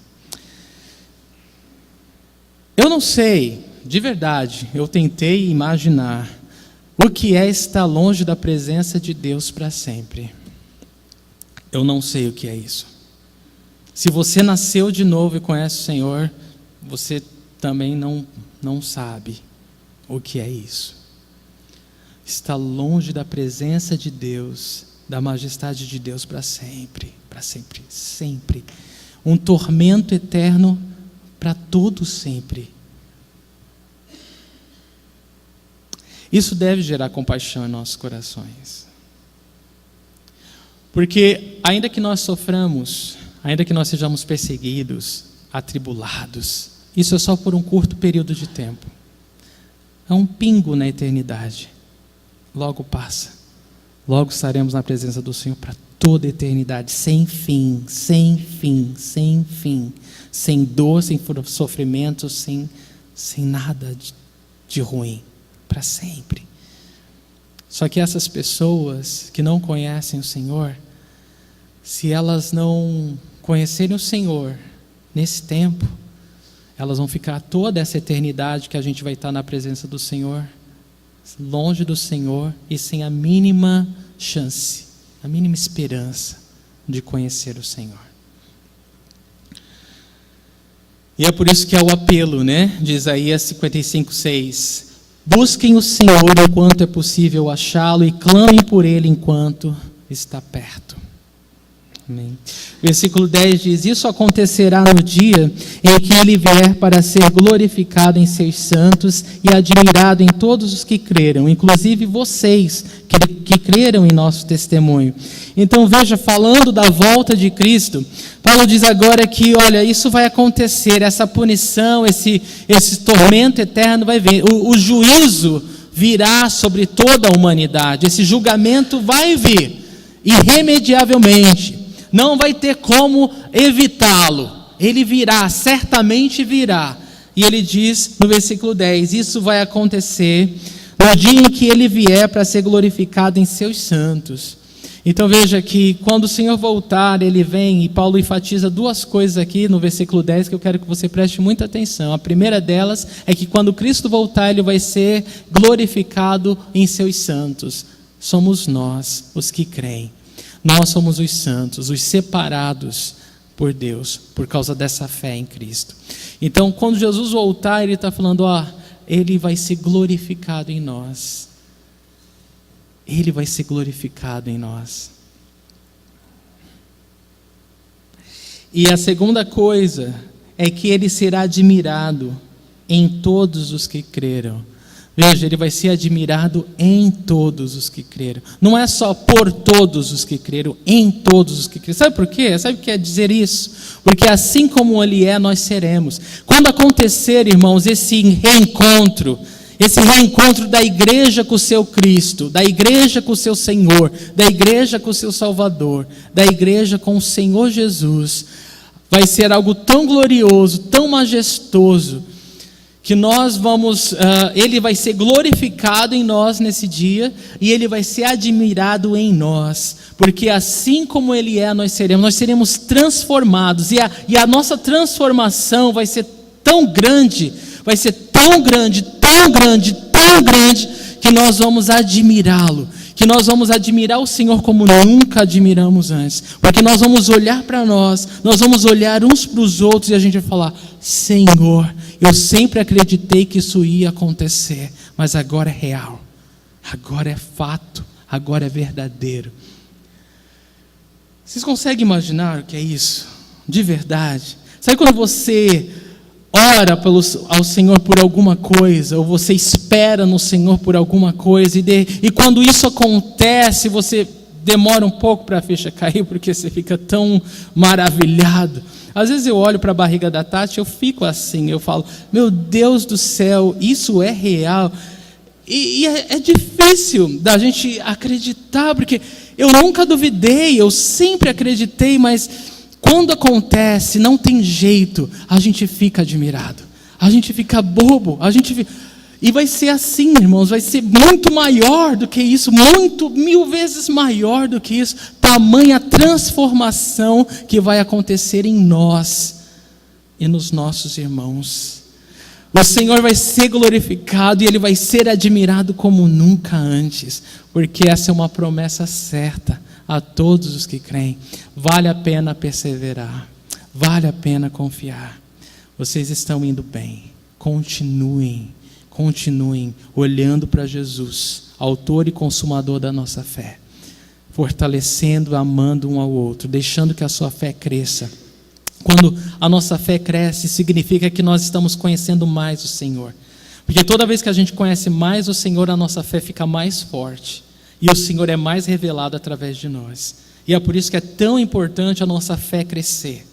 Eu não sei, de verdade, eu tentei imaginar o que é estar longe da presença de Deus para sempre. Eu não sei o que é isso. Se você nasceu de novo e conhece o Senhor, você também não sabe o que é isso. Estar longe da presença de Deus, da majestade de Deus para sempre, sempre. Um tormento eterno para todo sempre. Isso deve gerar compaixão em nossos corações. Porque ainda que nós soframos, ainda que nós sejamos perseguidos, atribulados, isso é só por um curto período de tempo. É um pingo na eternidade. Logo passa. Logo estaremos na presença do Senhor para toda a eternidade, sem fim, sem dor, sem sofrimento, sem nada de ruim, para sempre. Só que essas pessoas que não conhecem o Senhor, se elas não conhecerem o Senhor nesse tempo, elas vão ficar toda essa eternidade que a gente vai estar na presença do Senhor, longe do Senhor e sem a mínima chance, a mínima esperança de conhecer o Senhor. E é por isso que é o apelo, de Isaías 55:6. Busquem o Senhor enquanto é possível achá-lo e clamem por Ele enquanto está perto. Amém. Versículo 10 diz: isso acontecerá no dia em que Ele vier para ser glorificado em seus santos e admirado em todos os que creram, inclusive vocês que creram em nosso testemunho. Então veja, falando da volta de Cristo, Paulo diz agora que, olha, isso vai acontecer, essa punição, esse tormento eterno vai vir, o juízo virá sobre toda a humanidade, esse julgamento vai vir, irremediavelmente. Não vai ter como evitá-lo. Ele virá, certamente virá. E ele diz no versículo 10, isso vai acontecer no dia em que Ele vier para ser glorificado em seus santos. Então veja que quando o Senhor voltar, Ele vem, e Paulo enfatiza duas coisas aqui no versículo 10 que eu quero que você preste muita atenção. A primeira delas é que quando Cristo voltar, Ele vai ser glorificado em seus santos. Somos nós, os que creem. Nós somos os santos, os separados por Deus, por causa dessa fé em Cristo. Então, quando Jesus voltar, Ele está falando, Ele vai ser glorificado em nós. Ele vai ser glorificado em nós. E a segunda coisa é que Ele será admirado em todos os que creram. Veja, Ele vai ser admirado em todos os que creram. Não é só por todos os que creram, em todos os que creram. Sabe por quê? Sabe o que quer dizer isso? Porque assim como Ele é, nós seremos. Quando acontecer, irmãos, esse reencontro, Esse reencontro da igreja com o seu Cristo, da igreja com o seu Senhor, da igreja com o seu Salvador, da igreja com o Senhor Jesus, vai ser algo tão glorioso, tão majestoso, que nós vamos, Ele vai ser glorificado em nós nesse dia, e Ele vai ser admirado em nós, porque assim como Ele é, nós seremos transformados, e a nossa transformação vai ser tão grande, que nós vamos admirá-lo, que nós vamos admirar o Senhor como nunca admiramos antes, porque nós vamos olhar para nós vamos olhar uns para os outros, e a gente vai falar: Senhor, eu sempre acreditei que isso ia acontecer, mas agora é real, agora é fato, agora é verdadeiro. Vocês conseguem imaginar o que é isso? De verdade. Sabe quando você ora ao Senhor por alguma coisa, ou você espera no Senhor por alguma coisa, e quando isso acontece, você demora um pouco para a ficha cair, porque você fica tão maravilhado. Às vezes eu olho para a barriga da Tati, eu fico assim, eu falo: meu Deus do céu, isso é real. E é difícil da gente acreditar, porque eu nunca duvidei, eu sempre acreditei, mas quando acontece, não tem jeito, a gente fica admirado, a gente fica bobo, e vai ser assim, irmãos, vai ser muito maior do que isso, mil vezes maior do que isso, tamanha transformação que vai acontecer em nós e nos nossos irmãos. O Senhor vai ser glorificado e Ele vai ser admirado como nunca antes, porque essa é uma promessa certa a todos os que creem. Vale a pena perseverar, vale a pena confiar. Vocês estão indo bem, continuem olhando para Jesus, autor e consumador da nossa fé, fortalecendo, amando um ao outro, deixando que a sua fé cresça. Quando a nossa fé cresce, significa que nós estamos conhecendo mais o Senhor, porque toda vez que a gente conhece mais o Senhor, a nossa fé fica mais forte, e o Senhor é mais revelado através de nós. E é por isso que é tão importante a nossa fé crescer,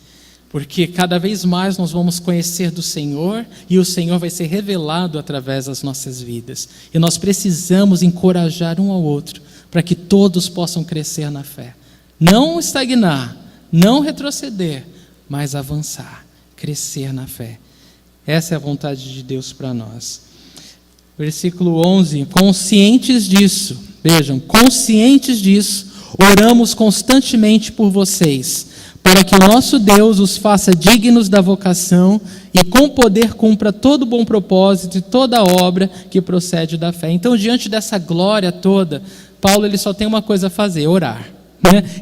porque cada vez mais nós vamos conhecer do Senhor, e o Senhor vai ser revelado através das nossas vidas. E nós precisamos encorajar um ao outro, para que todos possam crescer na fé. Não estagnar, não retroceder, mas avançar, crescer na fé. Essa é a vontade de Deus para nós. Versículo 11, conscientes disso, vejam, conscientes disso, oramos constantemente por vocês, para que o nosso Deus os faça dignos da vocação e com poder cumpra todo bom propósito e toda obra que procede da fé. Então, diante dessa glória toda, Paulo ele só tem uma coisa a fazer: orar.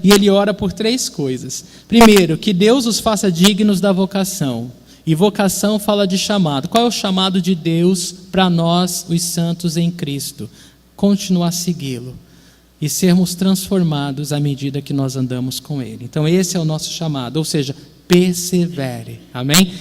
E ele ora por 3 coisas. Primeiro, que Deus os faça dignos da vocação. E vocação fala de chamado. Qual é o chamado de Deus para nós, os santos em Cristo? Continuar a segui-lo e sermos transformados à medida que nós andamos com Ele. Então esse é o nosso chamado, ou seja, persevere. Amém?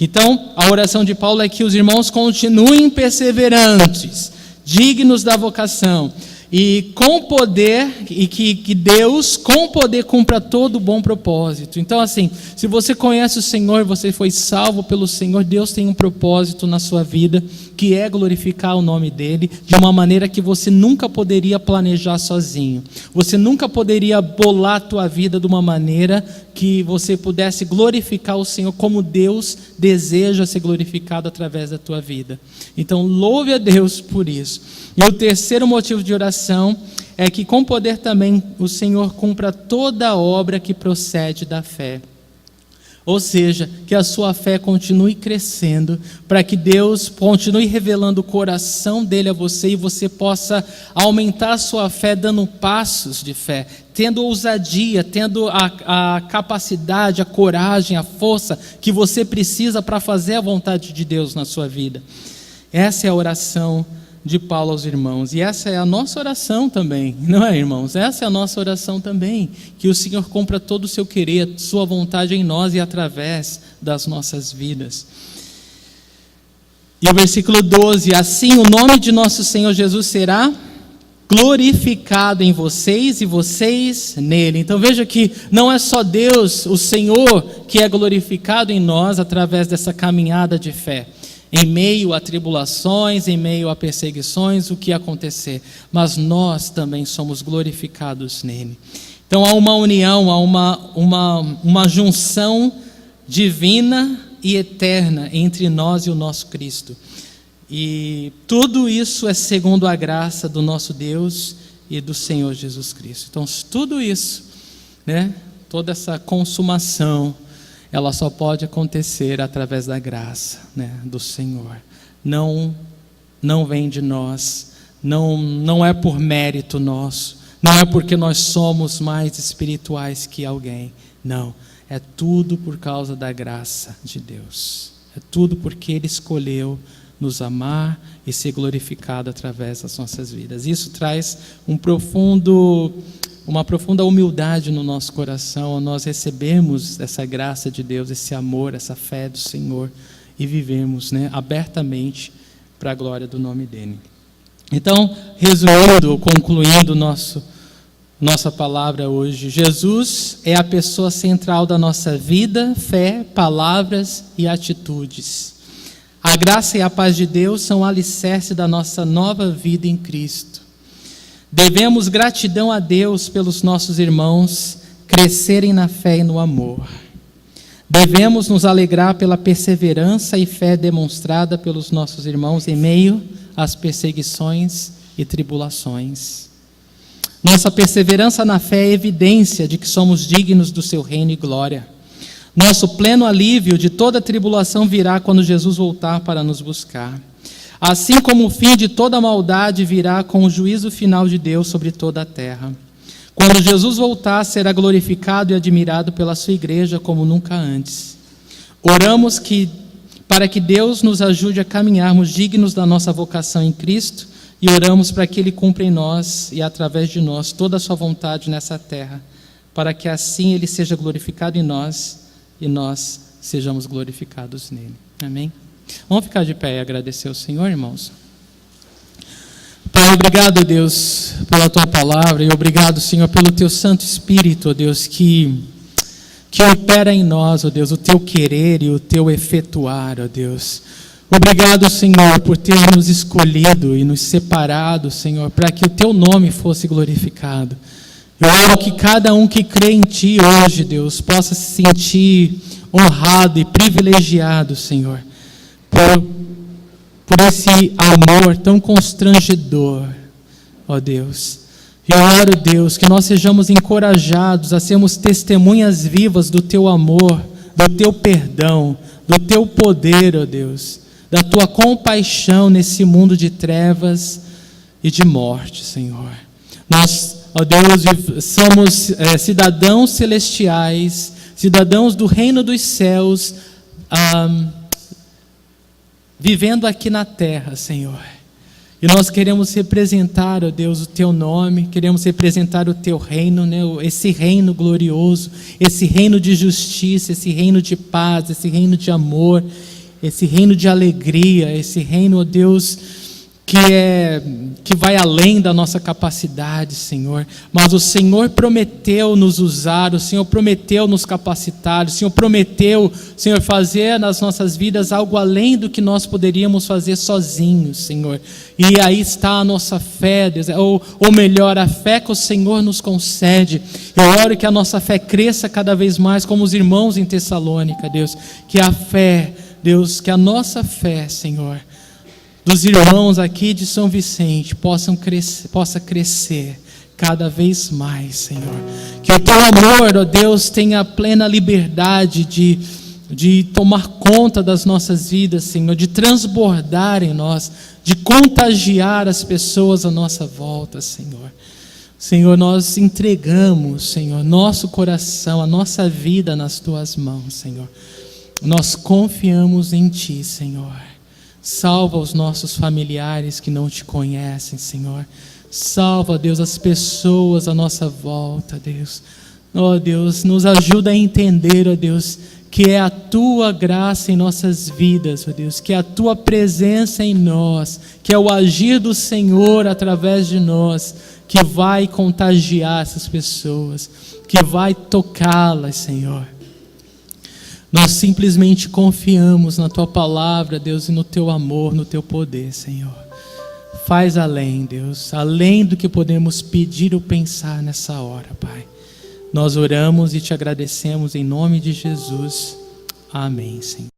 Então a oração de Paulo é que os irmãos continuem perseverantes, dignos da vocação, e com poder, e que Deus com poder cumpra todo o bom propósito. Então assim, se você conhece o Senhor, você foi salvo pelo Senhor, Deus tem um propósito na sua vida, que é glorificar o nome dEle, de uma maneira que você nunca poderia planejar sozinho. Você nunca poderia bolar a tua vida de uma maneira que você pudesse glorificar o Senhor como Deus deseja ser glorificado através da tua vida. Então louve a Deus por isso. E o terceiro motivo de oração é que com poder também o Senhor cumpra toda a obra que procede da fé. Ou seja, que a sua fé continue crescendo, para que Deus continue revelando o coração dele a você, e você possa aumentar a sua fé dando passos de fé, tendo ousadia, tendo a capacidade, a coragem, a força que você precisa para fazer a vontade de Deus na sua vida. Essa é a oração de Paulo aos irmãos, e essa é a nossa oração também, não é, irmãos? Essa é a nossa oração também, que o Senhor cumpra todo o seu querer, sua vontade em nós e através das nossas vidas. E o versículo 12, assim o nome de nosso Senhor Jesus será glorificado em vocês e vocês nele. Então veja que não é só Deus, o Senhor, que é glorificado em nós através dessa caminhada de fé. em meio a tribulações, em meio a perseguições, o que acontecer, mas nós também somos glorificados nele. Então há uma união, há uma junção divina e eterna entre nós e o nosso Cristo. E tudo isso é segundo a graça do nosso Deus e do Senhor Jesus Cristo. Então tudo isso, né, toda essa consumação, ela só pode acontecer através da graça, né, do Senhor. Não vem de nós, não é por mérito nosso, não é porque nós somos mais espirituais que alguém. Não, é tudo por causa da graça de Deus. É tudo porque Ele escolheu nos amar e ser glorificado através das nossas vidas. Isso traz uma profunda humildade no nosso coração, nós recebemos essa graça de Deus, esse amor, essa fé do Senhor e vivemos, né, abertamente para a glória do nome dele. Então, resumindo, concluindo nossa palavra hoje, Jesus é a pessoa central da nossa vida, fé, palavras e atitudes. A graça e a paz de Deus são o alicerce da nossa nova vida em Cristo. Devemos gratidão a Deus pelos nossos irmãos crescerem na fé e no amor. Devemos nos alegrar pela perseverança e fé demonstrada pelos nossos irmãos em meio às perseguições e tribulações. Nossa perseverança na fé é evidência de que somos dignos do seu reino e glória. Nosso pleno alívio de toda tribulação virá quando Jesus voltar para nos buscar. Assim como o fim de toda maldade virá com o juízo final de Deus sobre toda a terra. Quando Jesus voltar, será glorificado e admirado pela sua igreja como nunca antes. Oramos para que Deus nos ajude a caminharmos dignos da nossa vocação em Cristo e oramos para que Ele cumpra em nós e através de nós toda a sua vontade nessa terra, para que assim Ele seja glorificado em nós e nós sejamos glorificados nele. Amém? Vamos ficar de pé e agradecer ao Senhor, irmãos. Pai, obrigado, Deus, pela Tua palavra e obrigado, Senhor, pelo Teu Santo Espírito, ó Deus, que opera em nós, ó Deus, o Teu querer e o Teu efetuar, ó Deus. Obrigado, Senhor, por ter nos escolhido e nos separado, Senhor, para que o Teu nome fosse glorificado. Eu oro que cada um que crê em Ti hoje, Deus, possa se sentir honrado e privilegiado, Senhor, por esse amor tão constrangedor, ó Deus. Eu oro, Deus, que nós sejamos encorajados a sermos testemunhas vivas do Teu amor, do Teu perdão, do Teu poder, ó Deus, da Tua compaixão nesse mundo de trevas e de morte, Senhor. Nós, ó Deus, somos cidadãos celestiais, cidadãos do reino dos céus, vivendo aqui na terra, Senhor. E nós queremos representar, ó Deus, o Teu nome, queremos representar o Teu reino, né? Esse reino glorioso, esse reino de justiça, esse reino de paz, esse reino de amor, esse reino de alegria, esse reino, ó Deus, que vai além da nossa capacidade, Senhor. Mas o Senhor prometeu nos usar, o Senhor prometeu nos capacitar, o Senhor prometeu, Senhor, fazer nas nossas vidas algo além do que nós poderíamos fazer sozinhos, Senhor. E aí está a nossa fé, Deus, ou melhor, a fé que o Senhor nos concede. Eu oro que a nossa fé cresça cada vez mais, como os irmãos em Tessalônica, Deus. Que a fé, Deus, que a nossa fé, Senhor, dos irmãos aqui de São Vicente possa crescer cada vez mais, Senhor. Que o Teu amor, ó Deus, tenha plena liberdade de tomar conta das nossas vidas, Senhor, de transbordar em nós, de contagiar as pessoas à nossa volta, Senhor. Senhor, nós entregamos, Senhor, nosso coração, a nossa vida nas Tuas mãos, Senhor. Nós confiamos em Ti, Senhor. Salva os nossos familiares que não Te conhecem, Senhor. Salva, Deus, as pessoas à nossa volta, Deus. Ó Deus, nos ajuda a entender, ó Deus, que é a Tua graça em nossas vidas, ó Deus, que é a Tua presença em nós, que é o agir do Senhor através de nós, que vai contagiar essas pessoas, que vai tocá-las, Senhor. Nós simplesmente confiamos na Tua palavra, Deus, e no Teu amor, no Teu poder, Senhor. Faz além, Deus, além do que podemos pedir ou pensar nessa hora, Pai. Nós oramos e Te agradecemos em nome de Jesus. Amém, Senhor.